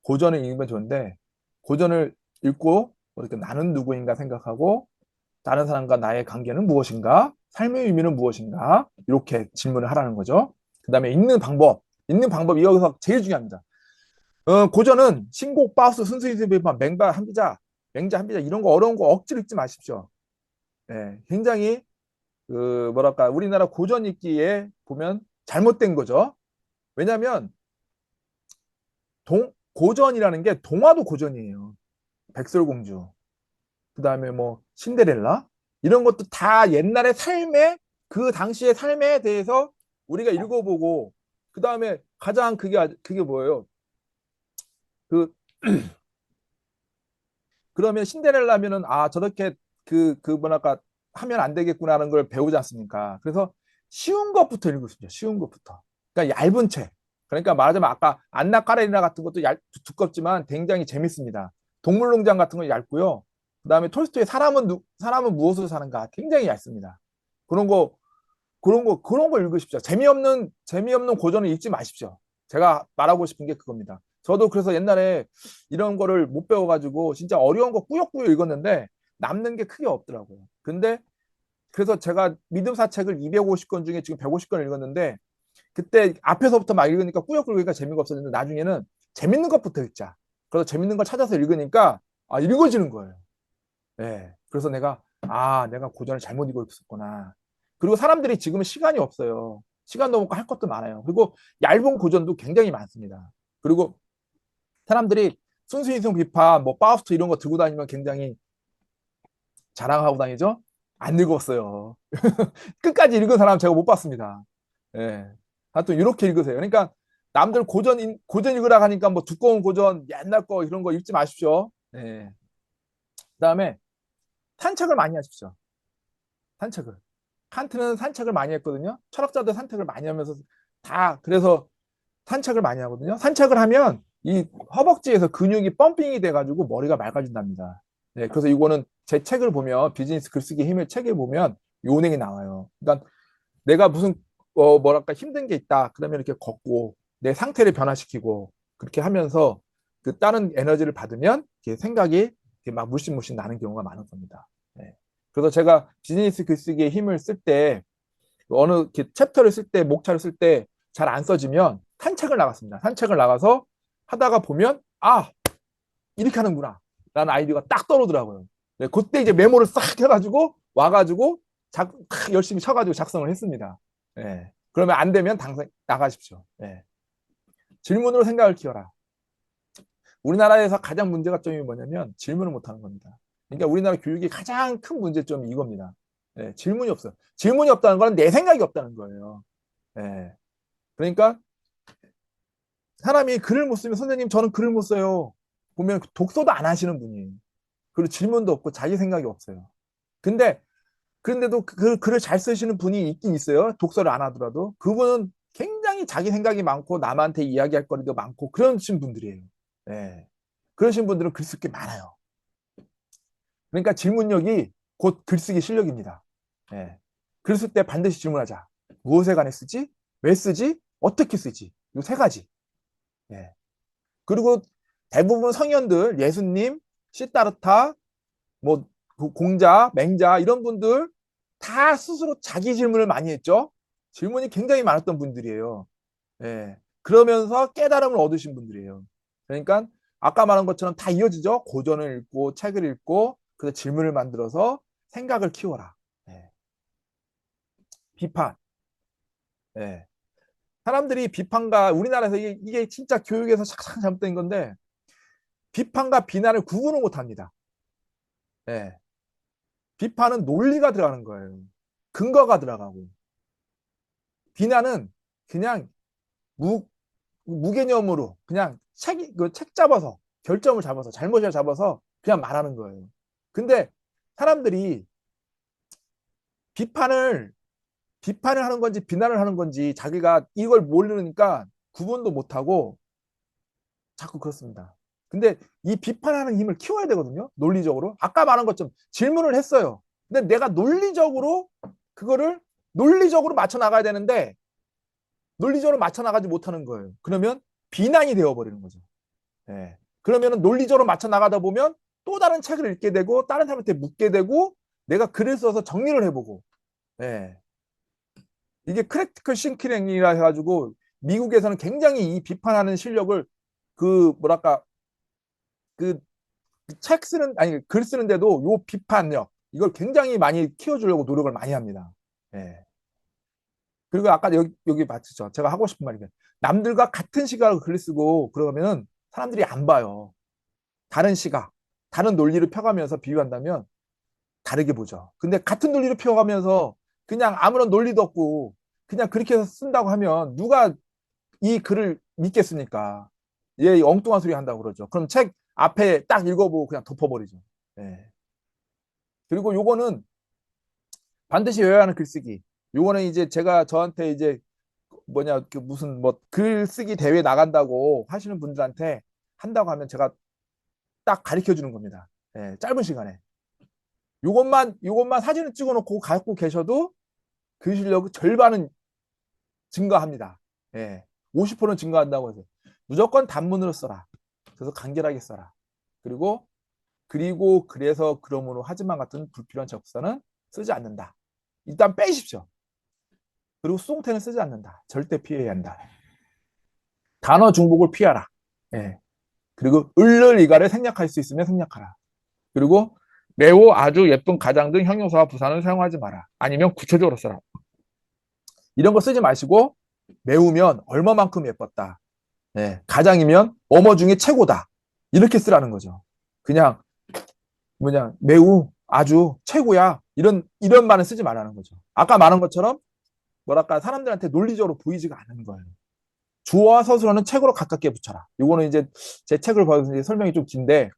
고전을 읽으면 좋은데 고전을 읽고 이렇게 나는 누구인가 생각하고 다른 사람과 나의 관계는 무엇인가? 삶의 의미는 무엇인가? 이렇게 질문을 하라는 거죠. 그 다음에 읽는 방법 여기서 제일 중요합니다. 고전은 신곡, 바우스, 순수이습, 맹자, 한비자 이런 거 어려운 거 억지로 읽지 마십시오. 네, 굉장히 뭐랄까 우리나라 고전 읽기에 보면 잘못된 거죠. 왜냐하면 고전이라는 게 동화도 고전이에요. 백설공주, 그 다음에 뭐 신데렐라 이런 것도 다 옛날의 삶에 그 당시의 삶에 대해서 우리가 읽어보고 그 다음에 가장 그게 뭐예요? 그 그러면 신데렐라면은 아 저렇게 그 뭐랄까 하면 안 되겠구나라는 걸 배우지 않습니까? 그래서 쉬운 것부터 읽고 싶죠. 쉬운 것부터. 그러니까 얇은 책. 그러니까 말하자면 아까 안나 카레리나 같은 것도 두껍지만 굉장히 재밌습니다. 동물농장 같은 건 얇고요. 그다음에 톨스토이의 사람은 무엇으로 사는가 굉장히 얇습니다. 그런 거 그런 거 읽으십시오. 재미없는 고전을 읽지 마십시오. 제가 말하고 싶은 게 그겁니다. 저도 그래서 옛날에 이런 거를 못 배워가지고 진짜 어려운 거 꾸역꾸역 읽었는데 남는 게 크게 없더라고요. 근데 그래서 제가 믿음사 책을 250권 중에 지금 150권 읽었는데 그때 앞에서부터 막 읽으니까 꾸역꾸역 읽으니까 재미가 없었는데 나중에는 재밌는 것부터 읽자. 그래서 재밌는 걸 찾아서 읽으니까 읽어지는 거예요. 예. 그래서 내가 고전을 잘못 읽고 있었구나. 그리고 사람들이 지금은 시간이 없어요. 시간도 없고 할 것도 많아요. 그리고 얇은 고전도 굉장히 많습니다. 그리고 사람들이 순수인성 비판, 뭐 파우스트 이런 거 들고 다니면 굉장히 자랑하고 다니죠. 안 읽었어요. 끝까지 읽은 사람 제가 못 봤습니다. 예. 하여튼 이렇게 읽으세요. 그러니까 남들 고전 읽으라 하니까 뭐 두꺼운 고전, 옛날 거 이런 거 읽지 마십시오. 예. 그다음에 산책을 많이 하십시오. 산책을. 칸트는 산책을 많이 했거든요. 철학자들 산책을 많이 하면서 그래서 산책을 많이 하거든요. 산책을 하면 이 허벅지에서 근육이 펌핑이 돼가지고 머리가 맑아진답니다. 네, 그래서 이거는 제 책을 보면 비즈니스 글쓰기 힘의 책에 보면 요 내용이 나와요. 그러니까 내가 무슨 뭐랄까 힘든 게 있다. 그러면 이렇게 걷고 내 상태를 변화시키고 그렇게 하면서 그 다른 에너지를 받으면 이렇게 생각이 이렇게 막 물씬물씬 나는 경우가 많은 겁니다. 네. 그래서 제가 비즈니스 글쓰기의 힘을 쓸 때 어느 이렇게 챕터를 쓸 때 목차를 쓸 때 잘 안 써지면 산책을 나갔습니다. 산책을 나가서 하다가 보면 이렇게 하는구나 라는 아이디어가 딱 떠오르더라고요. 네, 그때 이제 메모를 싹 해가지고 와가지고 열심히 쳐가지고 작성을 했습니다. 네. 그러면 안 되면 당장 나가십시오. 네. 질문으로 생각을 키워라. 우리나라에서 가장 문제가 점이 뭐냐면 질문을 못하는 겁니다. 그러니까 우리나라 교육의 가장 큰 문제점이 이겁니다. 네, 질문이 없어요. 질문이 없다는 건 내 생각이 없다는 거예요. 네. 그러니까 사람이 글을 못 쓰면 선생님 저는 글을 못 써요. 보면 독서도 안 하시는 분이에요. 그리고 질문도 없고 자기 생각이 없어요. 근데 그런데도 그 글을 잘 쓰시는 분이 있긴 있어요. 독서를 안 하더라도 그분은 굉장히 자기 생각이 많고 남한테 이야기할 거리도 많고 그러신 분들이에요. 네. 그러신 분들은 글 쓸 게 많아요. 그러니까 질문력이 곧 글쓰기 실력입니다. 네. 글 쓸 때 반드시 질문하자. 무엇에 관해 쓰지? 왜 쓰지? 어떻게 쓰지? 이 세 가지. 네. 그리고 대부분 성현들, 예수님, 시타르타, 뭐 공자, 맹자 이런 분들 다 스스로 자기 질문을 많이 했죠. 질문이 굉장히 많았던 분들이에요. 예. 그러면서 깨달음을 얻으신 분들이에요. 그러니까 아까 말한 것처럼 다 이어지죠. 고전을 읽고 책을 읽고 그래서 질문을 만들어서 생각을 키워라. 예. 비판. 예. 사람들이 비판과 우리나라에서 이게 진짜 교육에서 착착 잘못된 건데 비판과 비난을 구분을 못합니다. 예. 비판은 논리가 들어가는 거예요. 근거가 들어가고 비난은 그냥 무개념으로 그냥 책 잡아서 결점을 잡아서 잘못을 잡아서 그냥 말하는 거예요. 근데 사람들이 비판을 비판을 하는 건지 비난을 하는 건지 자기가 이걸 모르니까 구분도 못하고 자꾸 그렇습니다. 근데 이 비판하는 힘을 키워야 되거든요. 논리적으로. 아까 말한 것처럼 질문을 했어요. 근데 내가 그거를 논리적으로 맞춰 나가야 되는데 논리적으로 맞춰 나가지 못하는 거예요. 그러면 비난이 되어버리는 거죠. 예. 그러면 논리적으로 맞춰 나가다 보면 또 다른 책을 읽게 되고 다른 사람한테 묻게 되고 내가 글을 써서 정리를 해보고 예. 이게 크리티컬 싱킹이라 해가지고 미국에서는 굉장히 이 비판하는 실력을 그 뭐랄까 그 책 쓰는 아니 글 쓰는데도 요 비판력 이걸 굉장히 많이 키워주려고 노력을 많이 합니다. 예. 그리고 아까 여기 맞죠? 제가 하고 싶은 말이 남들과 같은 시각으로 글을 쓰고 그러면은 사람들이 안 봐요. 다른 시각, 다른 논리를 펴가면서 비유한다면 다르게 보죠. 근데 같은 논리를 펴가면서 그냥 아무런 논리도 없고 그냥 그렇게 해서 쓴다고 하면 누가 이 글을 믿겠습니까? 얘 엉뚱한 소리 한다고 그러죠. 그럼 책 앞에 딱 읽어보고 그냥 덮어버리죠. 예. 그리고 요거는 반드시 외워야 하는 글쓰기. 요거는 이제 제가 저한테 이제 뭐냐 그 무슨 뭐 글쓰기 대회 나간다고 하시는 분들한테 한다고 하면 제가 딱 가르쳐 주는 겁니다. 예, 짧은 시간에. 요것만 사진을 찍어 놓고 갖고 계셔도 그 실력 절반은 증가합니다. 예. 50%는 증가한다고 해서 무조건 단문으로 써라. 그래서 간결하게 써라. 그리고 그래서 그러므로 하지만 같은 불필요한 적사는 쓰지 않는다. 일단 빼십시오. 그리고 수동태는 쓰지 않는다. 절대 피해야 한다. 단어 중복을 피하라. 예. 그리고 을를이가를 생략할 수 있으면 생략하라. 그리고 매우 아주 예쁜 가장 등 형용사와 부사는 사용하지 마라. 아니면 구체적으로 써라. 이런 거 쓰지 마시고 매우면 얼마만큼 예뻤다. 예. 가장이면 뭐뭐 중에 최고다. 이렇게 쓰라는 거죠. 그냥 매우 아주 최고야. 이런 말은 쓰지 말라는 거죠. 아까 말한 것처럼 뭐랄까 사람들한테 논리적으로 보이지가 않는 거예요. 주어와 서술어는 책으로 가깝게 붙여라. 이거는 이제 제 책을 봐서 이제 설명이 좀 긴데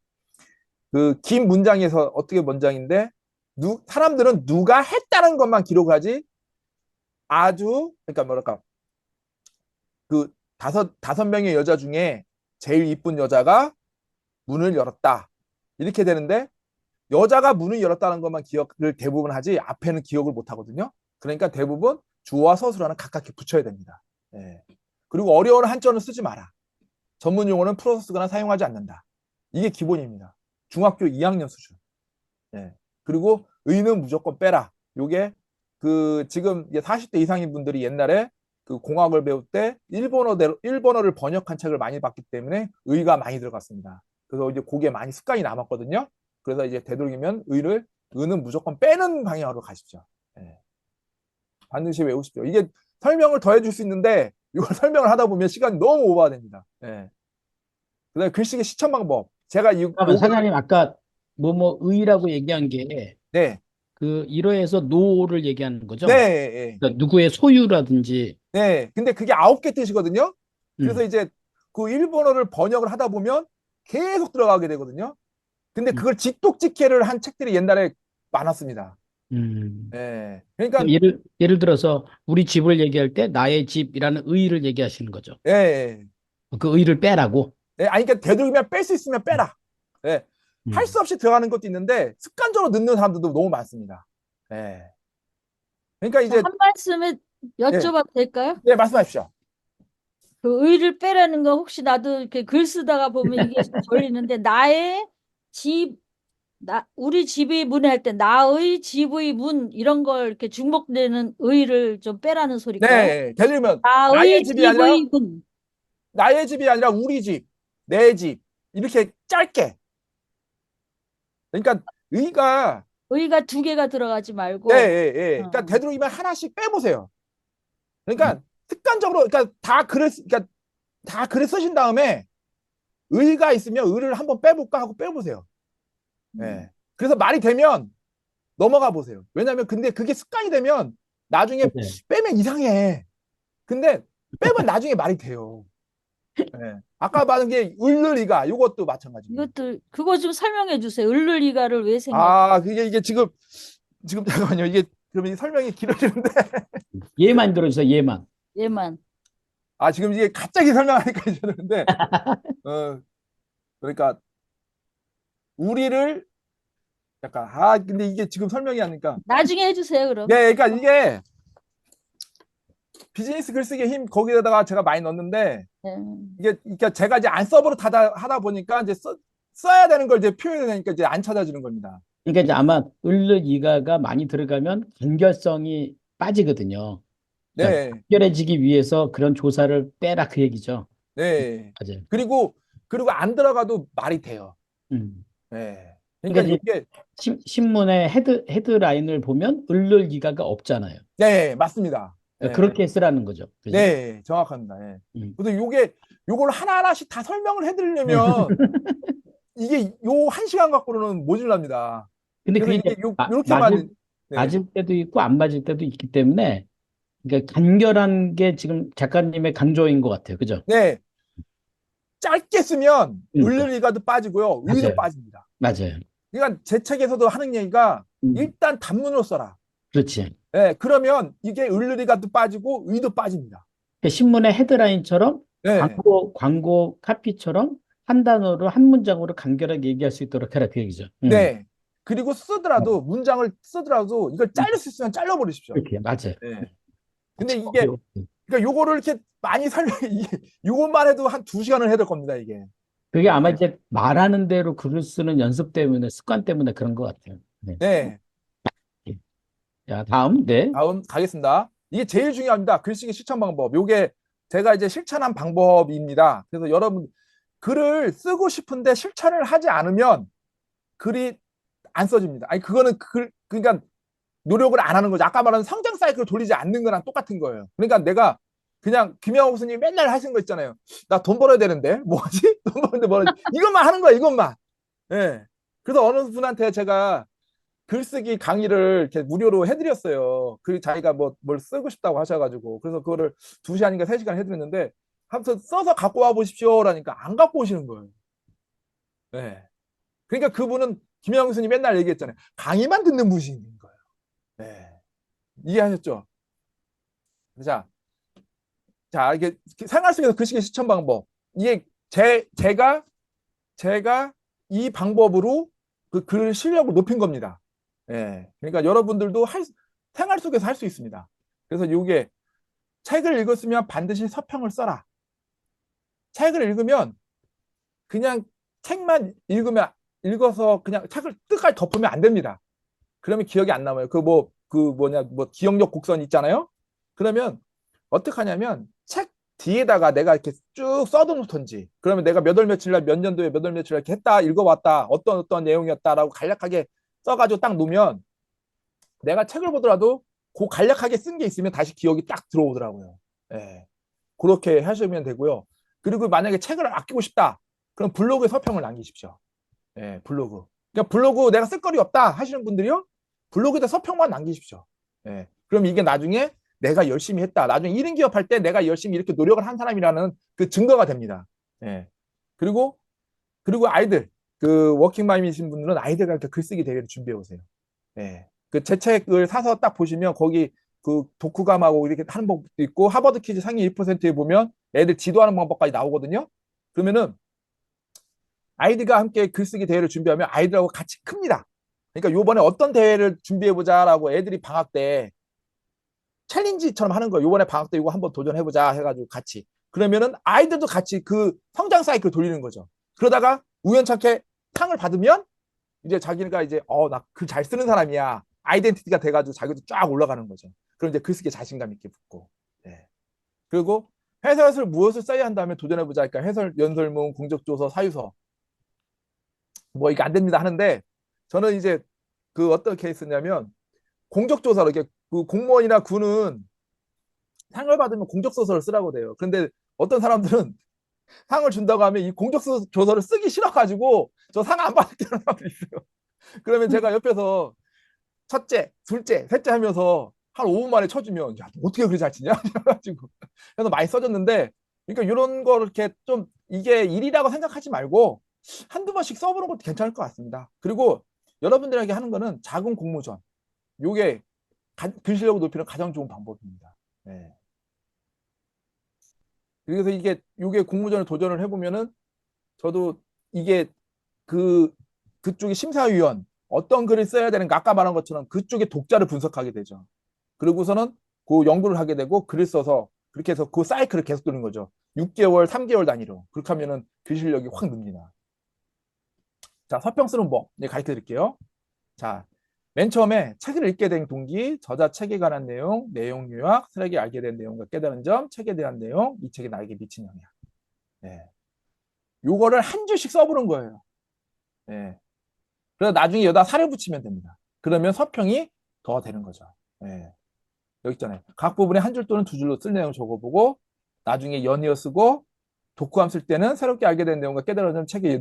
그 긴 문장에서 어떻게 문장인데 사람들은 누가 했다는 것만 기록을 하지 아주 그러니까 뭐랄까 그 다섯 명의 여자 중에 제일 이쁜 여자가 문을 열었다. 이렇게 되는데 여자가 문을 열었다는 것만 기억을 대부분 하지 앞에는 기억을 못 하거든요. 그러니까 대부분 주어와 서술어는 가깝게 붙여야 됩니다. 예. 그리고 어려운 한자어는 쓰지 마라. 전문 용어는 풀어서 쓰거나 사용하지 않는다. 이게 기본입니다. 중학교 2학년 수준. 예. 그리고 의는 무조건 빼라. 요게 그 지금 40대 이상인 분들이 옛날에 그 공학을 배울 때 일본어를 번역한 책을 많이 봤기 때문에 의가 많이 들어갔습니다. 그래서 이제 그게 많이 습관이 남았거든요. 그래서 이제 되도록이면 의는 무조건 빼는 방향으로 가십시오. 예. 반드시 외우십시오. 이게 설명을 더 해줄 수 있는데 이걸 설명을 하다 보면 시간이 너무 오버가 됩니다. 예. 그다음에 글쓰기 시청 방법. 제가 그러면 사장님 아까 뭐뭐 의라고 얘기한 게 네. 그 1호에서 노를 얘기하는 거죠? 네. 그러니까 누구의 소유라든지 네. 근데 그게 9개 뜻이거든요. 그래서 음, 이제 그 일본어를 번역을 하다 보면 계속 들어가게 되거든요. 근데 음, 그걸 직독직해를 한 책들이 옛날에 많았습니다. 음. 네. 그러니까 예를 들어서 우리 집을 얘기할 때 나의 집이라는 의를 얘기하시는 거죠. 예. 그 의를 빼라고. 네. 아니 그러니까 되도록이면 뺄 수 있으면 빼라. 네. 할 음. 수 없이 들어가는 것도 있는데 습관적으로 넣는 사람들도 너무 많습니다. 네. 그러니까 자, 이제 한 말씀에 네. 여쭤봐도 될까요? 네, 말씀하십시오. 그 의를 빼라는 거 혹시 나도 이렇게 글 쓰다가 보면 이게 걸리는데 나의 집, 우리 집이 문에 할 때 나의 집의 문 이런 걸 이렇게 중복되는 의를 좀 빼라는 소릴까요? 네. 예를 들면 나의 집의 문. 나의 집이 아니라 우리 집, 내 집. 이렇게 짧게. 그러니까 의가 의가 두 개가 들어가지 예, 말고. 예, 예. 그러니까 어. 되도록이면 하나씩 빼보세요. 음. 그러니까 습관적으로 그러니까 다 글을 쓰신 다음에 의가 있으면 의를 한번 빼볼까 하고 빼보세요. 예. 그래서 말이 되면 넘어가 보세요. 왜냐하면 근데 그게 습관이 되면 나중에 맞아요. 빼면 이상해. 근데 빼면 나중에 말이 돼요. 예. 아까 말한 게 을르리가 이것도 마찬가지입니다. 이것도 그거 좀 설명해 주세요. 을르리가를 왜 생각? 아, 그게 지금 잠깐만요. 이게 그러면 설명이 길어지는데 얘만 들어주세요. 얘만. 얘만. 아, 지금 이게 갑자기 설명하니까 이러는데 그러니까 우리를 약간 근데 이게 지금 설명이 하니까 나중에 해주세요. 그럼. 네, 그러니까 이게 비즈니스 글쓰기의 힘 거기에다가 제가 많이 넣었는데 네. 이게 그러니까 제가 이제 안서버릇 하다 보니까 이제 써야 되는 걸 이제 표현해야 되니까 이제 안 찾아지는 겁니다. 그러니까 이제 아마 을르 이가가 많이 들어가면 간결성이 빠지거든요. 그러니까 네, 간결해지기 위해서 그런 조사를 빼라 그 얘기죠. 네. 맞아요. 그리고 안 들어가도 말이 돼요. 음. 네. 그러니까 그러니까 이제 이게 신문의 헤드라인을 보면 을르 이가가 없잖아요. 네, 맞습니다. 그러니까 네, 그렇게 쓰라는 거죠. 그죠? 네, 정확합니다. 네. 음. 그래서 요게 요걸 하나하나씩 다 설명을 해드리려면 이게 요 1시간 갖고는 모질랍니다. 근데 그래서 그게 이게 이제 요렇게만, 네. 맞을 때도 있고 안 맞을 때도 있기 때문에 그러니까 간결한 게 지금 작가님의 강조인 것 같아요. 그죠? 네. 짧게 쓰면 그러니까. 을리가도 빠지고요. 의도 맞아요. 빠집니다. 맞아요. 그러니까 제 책에서도 하는 얘기가 음, 일단 단문으로 써라. 그렇지. 네, 그러면 이게 을리가도 빠지고 의도 빠집니다. 그러니까 신문의 헤드라인처럼 네. 광고 카피처럼 한 단어로 한 문장으로 간결하게 얘기할 수 있도록 해라 그 얘기죠. 네. 그리고 쓰더라도 문장을 쓰더라도 이걸 자를 수 있으면 잘라버리십시오. 이렇게 맞아요. 네. 근데 이게 그러니까 요거를 이렇게 많이 이게 요것만 해도 한 2시간을 해야 될 겁니다, 이게. 그게 아마 네. 이제 말하는 대로 글을 쓰는 연습 때문에 습관 때문에 그런 것 같아요. 네. 네. 자, 다음, 네. 다음 가겠습니다. 이게 제일 중요합니다. 글쓰기 실천 방법. 요게 제가 이제 실천한 방법입니다. 그래서 여러분 글을 쓰고 싶은데 실천을 하지 않으면 글이 안 써집니다. 아니 그거는 그러니까 노력을 안 하는 거죠. 아까 말한 성장 사이클을 돌리지 않는 거랑 똑같은 거예요. 그러니까 내가 그냥 김영호 교수님이 맨날 하신 거 있잖아요. 나 돈 벌어야 되는데 뭐지? 돈 버는데 뭐지? 이것만 하는 거야, 이것만. 예. 네. 그래서 어느 분한테 제가 글쓰기 강의를 이렇게 무료로 해드렸어요. 그 자기가 뭘 쓰고 싶다고 하셔가지고 그래서 그거를 2시간인가 3시간 해드렸는데 한번 써서 갖고 와 보십시오라니까 안 갖고 오시는 거예요. 네. 그러니까 그분은 김영호 교수님 맨날 얘기했잖아요. 강의만 듣는 분이신 거예요. 네. 이해하셨죠? 자, 이게 생활 속에서 글쓰기 실천 방법. 이게 제가 이 방법으로 그 글 실력을 높인 겁니다. 예. 그러니까 여러분들도 생활 속에서 할 수 있습니다. 그래서 이게 책을 읽었으면 반드시 서평을 써라. 책을 읽으면 그냥 책만 읽어서 그냥 책을 끝까지 덮으면 안 됩니다. 그러면 기억이 안 남아요. 기억력 곡선 있잖아요. 그러면 어떻게 하냐면 책 뒤에다가 내가 이렇게 쭉 써놓던지 그러면 내가 몇 월 며칠 날 몇 년도에 몇 월 며칠 날 이렇게 했다 읽어왔다 어떤 내용이었다라고 간략하게 써가지고 딱 놓으면 내가 책을 보더라도 그 간략하게 쓴 게 있으면 다시 기억이 딱 들어오더라고요. 예. 그렇게 하시면 되고요. 그리고 만약에 책을 아끼고 싶다. 그럼 블로그에 서평을 남기십시오. 예, 블로그. 그러니까 블로그 내가 쓸 거리 없다 하시는 분들이요. 블로그에다 서평만 남기십시오. 예. 그럼 이게 나중에 내가 열심히 했다. 나중에 1인 기업할 때 내가 열심히 이렇게 노력을 한 사람이라는 그 증거가 됩니다. 예. 그리고 아이들, 그 워킹맘이신 분들은 아이들과 이렇게 글쓰기 대회를 준비해 오세요. 예. 그 제 책을 사서 딱 보시면 거기 그 독후감하고 이렇게 하는 방법도 있고 하버드 퀴즈 상위 1%에 보면 애들 지도하는 방법까지 나오거든요. 그러면은 아이들과 함께 글쓰기 대회를 준비하면 아이들하고 같이 큽니다. 그러니까 요번에 어떤 대회를 준비해보자라고 애들이 방학 때 챌린지처럼 하는 거예요. 요번에 방학 때 이거 한번 도전해보자 해가지고 같이. 그러면은 아이들도 같이 그 성장 사이클 돌리는 거죠. 그러다가 우연찮게 상을 받으면 이제 자기가 이제 나 글 잘 쓰는 사람이야. 아이덴티티가 돼가지고 자기도 쫙 올라가는 거죠. 그럼 이제 글쓰기에 자신감 있게 붙고. 네. 그리고 해설을 무엇을 써야 한다면 도전해보자. 그러니까 해설, 연설문, 공적조서, 사유서. 뭐 이게 안 됩니다 하는데 저는 이제 그 어떤 케이스냐면 공적조사로 이렇게 그 공무원이나 군은 상을 받으면 공적소설을 쓰라고 돼요. 그런데 어떤 사람들은 상을 준다고 하면 이 공적조서를 쓰기 싫어가지고 저 상 안 받을 때는 사람들이 있어요. 그러면 제가 옆에서 첫째, 둘째, 셋째 하면서 한 5분 만에 쳐주면 야, 어떻게 그렇게 잘 치냐? 그래가지고 그래서 많이 써줬는데 그러니까 이런 거 이렇게 좀 이게 일이라고 생각하지 말고 한두 번씩 써보는 것도 괜찮을 것 같습니다. 그리고 여러분들에게 하는 거는 작은 공모전. 요게 글 실력을 높이는 가장 좋은 방법입니다. 네. 그래서 요게 공모전을 도전을 해보면은 저도 이게 그쪽의 심사위원 어떤 글을 써야 되는가 아까 말한 것처럼 그쪽의 독자를 분석하게 되죠. 그리고서는 그 연구를 하게 되고 글을 써서 그렇게 해서 그 사이클을 계속 도는 거죠. 6개월, 3개월 단위로. 그렇게 하면은 글 실력이 확 늡니다. 자, 서평 쓰는 법 가르쳐 드릴게요. 자, 맨 처음에 책을 읽게 된 동기, 저자 책에 관한 내용, 내용 요약, 책이 알게 된 내용과 깨달은 점, 책에 대한 내용, 이 책이 나에게 미친 영향. 네. 요거를 한 줄씩 써보는 거예요. 네. 그래서 나중에 여기다 살을 붙이면 됩니다. 그러면 서평이 더 되는 거죠. 네. 여기 있잖아요. 각 부분에 한 줄 또는 두 줄로 쓸 내용 적어보고 나중에 연이어 쓰고 독후감 쓸 때는 새롭게 알게 된 내용과 깨달아진 책의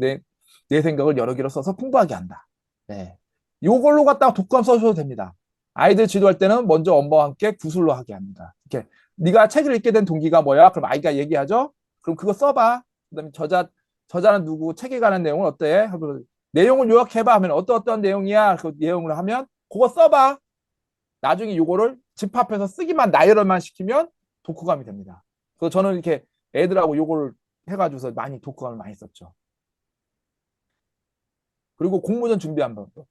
내 생각을 여러 개로 써서 풍부하게 한다. 네. 요걸로 갖다가 독후감 써셔도 됩니다. 아이들 지도할 때는 먼저 엄마와 함께 구술로 하게 합니다. 이렇게 네가 책을 읽게 된 동기가 뭐야? 그럼 아이가 얘기하죠. 그럼 그거 써봐. 그다음에 저자는 누구? 책에 관한 내용은 어때? 하고 내용을 요약해봐 하면 어떠어떤 내용이야? 그 내용을 하면 그거 써봐. 나중에 요거를 집합해서 쓰기만 나열만 시키면 독후감이 됩니다. 그래서 저는 이렇게 애들하고 요거를 해가지고서 많이 독후감을 많이 썼죠. 그리고 공모전 준비하는 방법.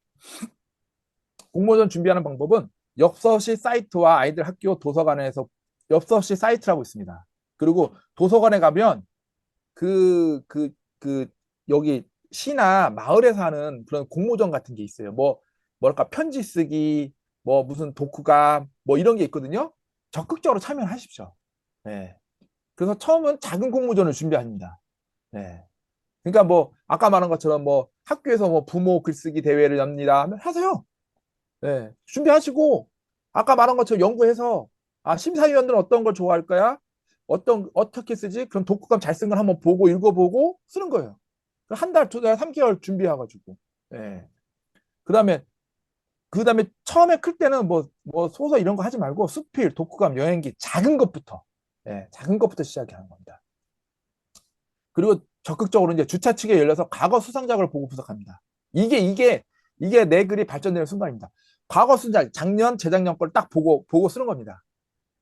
공모전 준비하는 방법은 엽서시 사이트와 아이들 학교 도서관에서 엽서시 사이트라고 있습니다. 그리고 도서관에 가면 여기 시나 마을에서 하는 그런 공모전 같은 게 있어요. 뭐랄까 편지 쓰기, 뭐 무슨 독후감, 뭐 이런 게 있거든요. 적극적으로 참여하십시오. 네. 그래서 처음은 작은 공모전을 준비합니다. 네. 그러니까 뭐 아까 말한 것처럼 뭐 학교에서 뭐 부모 글쓰기 대회를 엽니다 하면 하세요. 네. 준비하시고 아까 말한 것처럼 연구해서 심사위원들은 어떤 걸 좋아할 거야? 어떻게 쓰지? 그럼 독후감 잘 쓴 걸 한번 보고 읽어보고 쓰는 거예요. 한 달, 두 달, 3개월 준비해가지고. 예. 그다음에 처음에 클 때는 뭐 소설 이런 거 하지 말고 수필, 독후감, 여행기 작은 것부터 작은 것부터 시작하는 겁니다. 그리고 적극적으로 이제 주차 측에 열려서 과거 수상작을 보고 분석합니다. 이게 내 글이 발전되는 순간입니다. 과거 수상작, 작년, 재작년 걸 딱 보고 쓰는 겁니다.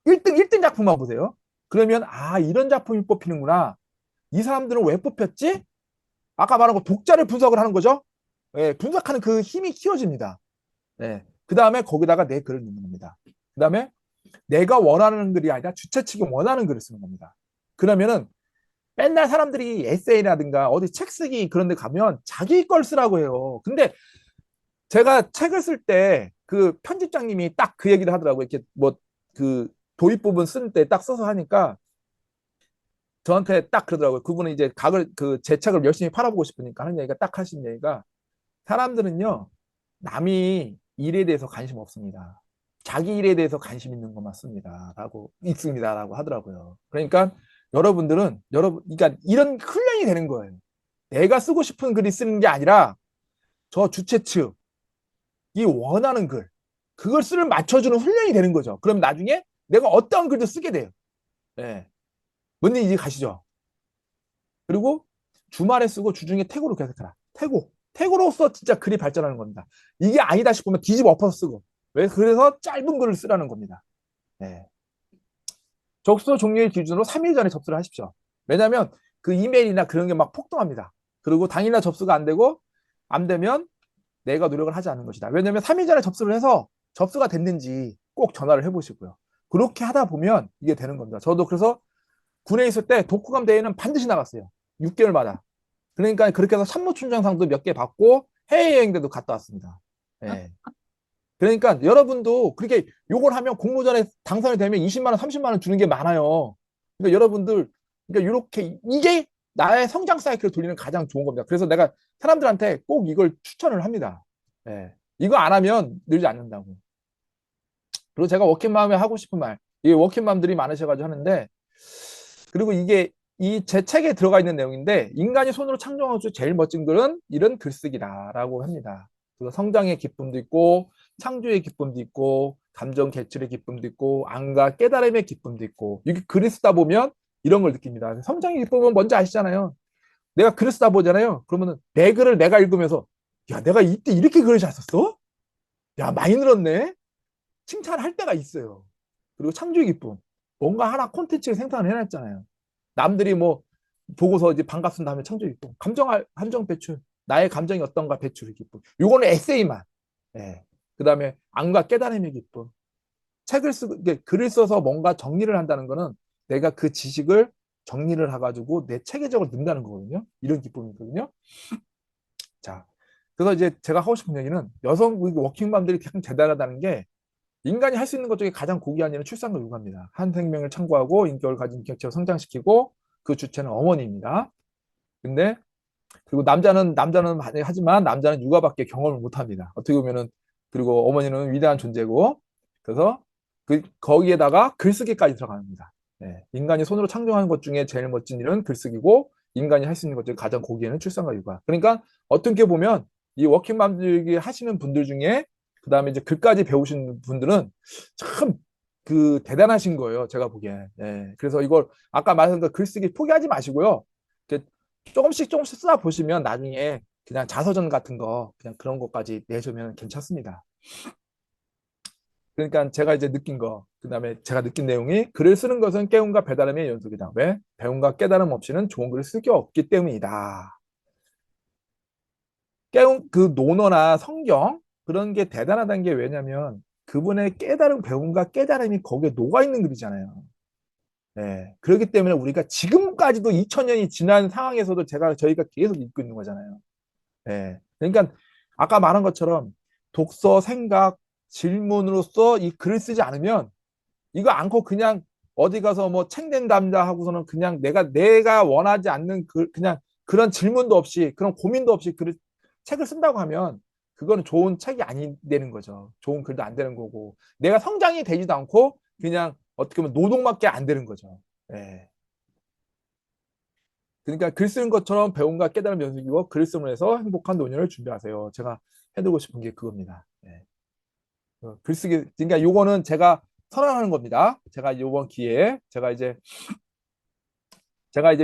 1등 작품만 보세요. 그러면 이런 작품이 뽑히는구나. 이 사람들은 왜 뽑혔지? 아까 말한 거 독자를 분석을 하는 거죠. 분석하는 그 힘이 키워집니다. 그 다음에 거기다가 내 글을 넣는 겁니다. 그 다음에 내가 원하는 글이 아니라 주최 측이 원하는 글을 쓰는 겁니다. 그러면은 맨날 사람들이 에세이라든가 어디 책 쓰기 그런 데 가면 자기 걸 쓰라고 해요. 근데 제가 책을 쓸 때 그 편집장님이 딱 그 얘기를 하더라고요. 이렇게 뭐 그 도입 부분 쓸 때 딱 써서 하니까 저한테 딱 그러더라고요. 그분은 이제 제 책을 열심히 팔아보고 싶으니까 하는 얘기가 딱 하신 얘기가 사람들은요, 남이 일에 대해서 관심 없습니다. 자기 일에 대해서 관심 있는 것만 있습니다라고 하더라고요. 그러니까 그러니까 이런 훈련이 되는 거예요. 내가 쓰고 싶은 글이 쓰는 게 아니라 저 주최 측이 원하는 글, 그걸 맞춰주는 훈련이 되는 거죠. 그럼 나중에 내가 어떤 글도 쓰게 돼요. 네. 뭔 얘기인지 가시죠? 그리고 주말에 쓰고 주중에 태고로 계속해라. 태고로서 진짜 글이 발전하는 겁니다. 이게 아니다 싶으면 뒤집어 엎어서 쓰고. 그래서 짧은 글을 쓰라는 겁니다. 네. 접수 종료일 기준으로 3일 전에 접수를 하십시오. 왜냐하면 그 이메일이나 그런 게 막 폭동합니다. 그리고 당일날 접수가 안 되면 내가 노력을 하지 않는 것이다. 왜냐하면 3일 전에 접수를 해서 접수가 됐는지 꼭 전화를 해보시고요. 그렇게 하다 보면 이게 되는 겁니다. 저도 그래서 군에 있을 때 독후감 대회는 반드시 나갔어요. 6개월마다. 그러니까 그렇게 해서 참모총장상도 몇 개 받고 해외여행대도 갔다 왔습니다. 네. 그러니까 여러분도 그렇게 요걸 하면 공모전에 당선이 되면 20만 원, 30만 원 주는 게 많아요. 그러니까 여러분들 이렇게 이게 나의 성장 사이클을 돌리는 가장 좋은 겁니다. 그래서 내가 사람들한테 꼭 이걸 추천을 합니다. 네. 이거 안 하면 늘지 않는다고. 그리고 제가 워킹맘에 하고 싶은 말, 이 워킹맘들이 많으셔가지고 하는데, 그리고 이게 제 책에 들어가 있는 내용인데, 인간이 손으로 창조한 수 제일 멋진 글은 이런 글쓰기다라고 합니다. 그래서 성장의 기쁨도 있고, 창조의 기쁨도 있고, 감정 개출의 기쁨도 있고, 안과 깨달음의 기쁨도 있고, 이게 글을 쓰다 보면 이런 걸 느낍니다. 성장의 기쁨은 뭔지 아시잖아요. 내가 글을 쓰다 보잖아요. 그러면은 내 글을 내가 읽으면서, 야, 내가 이때 이렇게 글을 잘 썼어? 야, 많이 늘었네? 칭찬할 때가 있어요. 그리고 창조의 기쁨. 뭔가 하나 콘텐츠를 생산을 해놨잖아요. 남들이 뭐 보고서 이제 반갑습니다 하면 창조의 기쁨. 감정 배출. 나의 감정이 어떤가 배출의 기쁨. 요거는 에세이만. 예. 그 다음에 안과 깨달음의 기쁨. 글을 써서 뭔가 정리를 한다는 거는 내가 그 지식을 정리를 해가지고 내 체계적으로 넣는다는 거거든요. 이런 기쁨이거든요. 자, 그래서 이제 제가 하고 싶은 얘기는 여성 워킹맘들이 가장 대단하다는 게 인간이 할 수 있는 것 중에 가장 고귀한 일은 출산과 육아입니다. 한 생명을 창조하고 인격을 가진 객체로 성장시키고 그 주체는 어머니입니다. 근데 그리고 남자는 하지만 남자는 육아밖에 경험을 못합니다. 어떻게 보면은 그리고 어머니는 위대한 존재고 그래서 거기에다가 글쓰기까지 들어갑니다. 예, 인간이 손으로 창조한 것 중에 제일 멋진 일은 글쓰기고 인간이 할 수 있는 것 중에 가장 고귀한 출산과 육아. 그러니까 어떻게 보면 이 워킹맘들이 하시는 분들 중에 그다음에 이제 글까지 배우신 분들은 참 그 대단하신 거예요. 제가 보기엔. 예, 그래서 이걸 아까 말했던 그 글쓰기 포기하지 마시고요. 이렇게 조금씩 쓰다 보시면 나중에 그냥 자서전 같은 거 그냥 그런 것까지 내주면 괜찮습니다. 그러니까 제가 이제 느낀 거, 그다음에 제가 느낀 내용이 글을 쓰는 것은 깨움과 배달음의 연속이다. 왜? 배움과 깨달음 없이는 좋은 글을 쓸 게 없기 때문이다. 깨움, 그 논어나 성경 그런 게 대단하다는 게 왜냐면 그분의 깨달음, 배움과 깨달음이 거기에 녹아 있는 글이잖아요. 네. 그렇기 때문에 우리가 지금까지도 2000년이 지난 상황에서도 저희가 계속 읽고 있는 거잖아요. 네. 그러니까 아까 말한 것처럼 독서, 생각, 질문으로서 이 글을 쓰지 않으면 이거 않고 그냥 어디 가서 뭐 책 낸답니다 하고서는 그냥 내가 원하지 않는 그냥 그런 질문도 없이 그런 고민도 없이 책을 쓴다고 하면 그거는 좋은 책이 아니 되는 거죠. 좋은 글도 안 되는 거고 내가 성장이 되지도 않고 그냥 어떻게 보면 노동밖에 안 되는 거죠. 예. 그러니까 글 쓰는 것처럼 배움과 깨달음 연습이고 글 쓰면서 행복한 노년을 준비하세요. 제가 해드리고 싶은 게 그겁니다. 예. 글쓰기 그러니까 요거는 제가 선언하는 겁니다. 제가 요번 기회에 제가 이제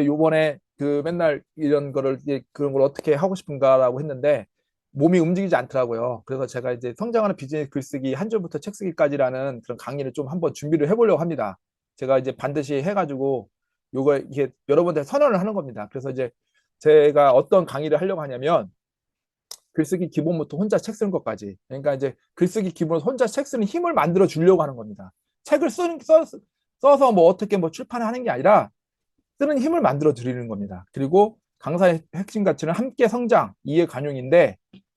요번에 그 맨날 이런 거를 그런 걸 어떻게 하고 싶은가라고 했는데 몸이 움직이지 않더라고요. 그래서 제가 이제 성장하는 비즈니스 글쓰기 한 줄부터 책 쓰기까지라는 그런 강의를 좀 한번 준비를 해보려고 합니다. 제가 이제 반드시 해가지고 요거 이게 여러분들 선언을 하는 겁니다. 그래서 이제 제가 어떤 강의를 하려고 하냐면 글쓰기 기본부터 혼자 책 쓰는 것까지. 그러니까 이제 글쓰기 기본으로 혼자 책 쓰는 힘을 만들어 주려고 하는 겁니다. 책을 써서 뭐 어떻게 뭐 출판하는 게 아니라 쓰는 힘을 만들어 드리는 겁니다. 그리고 강사의 핵심 가치는 함께 성장, 이해 관용인데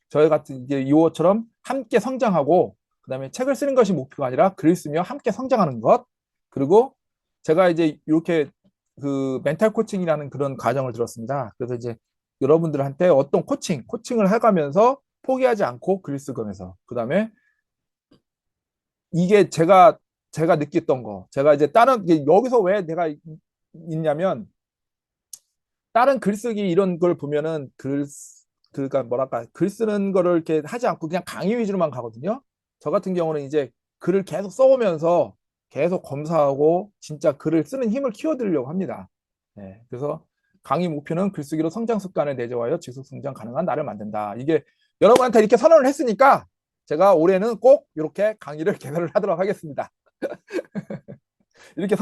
저희 같은 이제 이호처럼 함께 성장하고 그다음에 책을 쓰는 것이 목표가 아니라 글을 쓰며 함께 성장하는 것. 그리고 제가 이제 이렇게 그 멘탈 코칭이라는 그런 과정을 들었습니다. 그래서 이제 여러분들한테 어떤 코칭을 해가면서 포기하지 않고 글 쓰면서 그다음에 이게 제가 느꼈던 거 제가 이제 다른 여기서 왜 내가 있냐면 다른 글쓰기 이런 걸 보면은 그러니까 뭐랄까 글 쓰는 거를 이렇게 하지 않고 그냥 강의 위주로만 가거든요. 저 같은 경우는 이제 글을 계속 써오면서 계속 검사하고 진짜 글을 쓰는 힘을 키워드리려고 합니다. 네, 그래서 강의 목표는 글쓰기로 성장 습관을 내재하여 지속 성장 가능한 나를 만든다. 이게 여러분한테 이렇게 선언을 했으니까 제가 올해는 꼭 이렇게 강의를 개설을 하도록 하겠습니다. 이렇게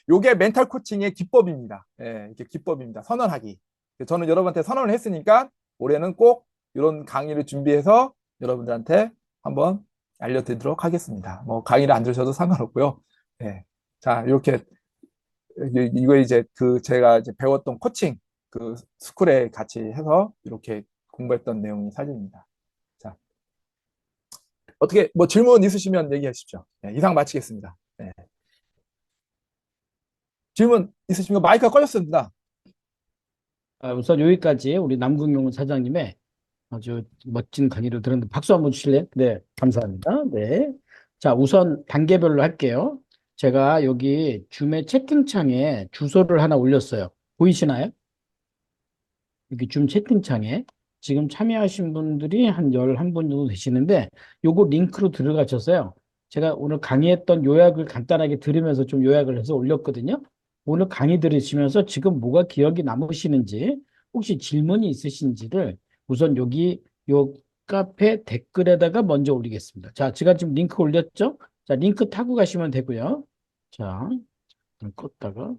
요게 멘탈 코칭의 기법입니다. 예, 이게 기법입니다. 선언하기. 저는 여러분한테 선언을 했으니까 올해는 꼭 이런 강의를 준비해서 여러분들한테 한번 알려드리도록 하겠습니다. 뭐 강의를 안 들으셔도 상관없고요. 예. 자, 이렇게 이거 이제 제가 이제 배웠던 코칭 그 스쿨에 같이 해서 이렇게 공부했던 내용이 사진입니다. 자, 어떻게 뭐 질문 있으시면 얘기하십시오. 예, 이상 마치겠습니다. 예. 질문 있으시면 마이크가 꺼졌습니다. 우선 여기까지 우리 남궁용 사장님의 아주 멋진 강의를 들었는데 박수 한번 주실래요? 네, 감사합니다. 네. 자, 우선 단계별로 할게요. 제가 여기 줌의 채팅창에 주소를 하나 올렸어요. 보이시나요? 여기 줌 채팅창에 지금 참여하신 분들이 한 11분 정도 되시는데 요거 링크로 들어가셔서요. 제가 오늘 강의했던 요약을 간단하게 들으면서 좀 요약을 해서 올렸거든요. 오늘 강의 들으시면서 지금 뭐가 기억이 남으시는지 혹시 질문이 있으신지를 우선 여기 요 카페 댓글에다가 먼저 올리겠습니다. 자, 제가 지금 링크 올렸죠? 자, 링크 타고 가시면 되고요. 자, 껐다가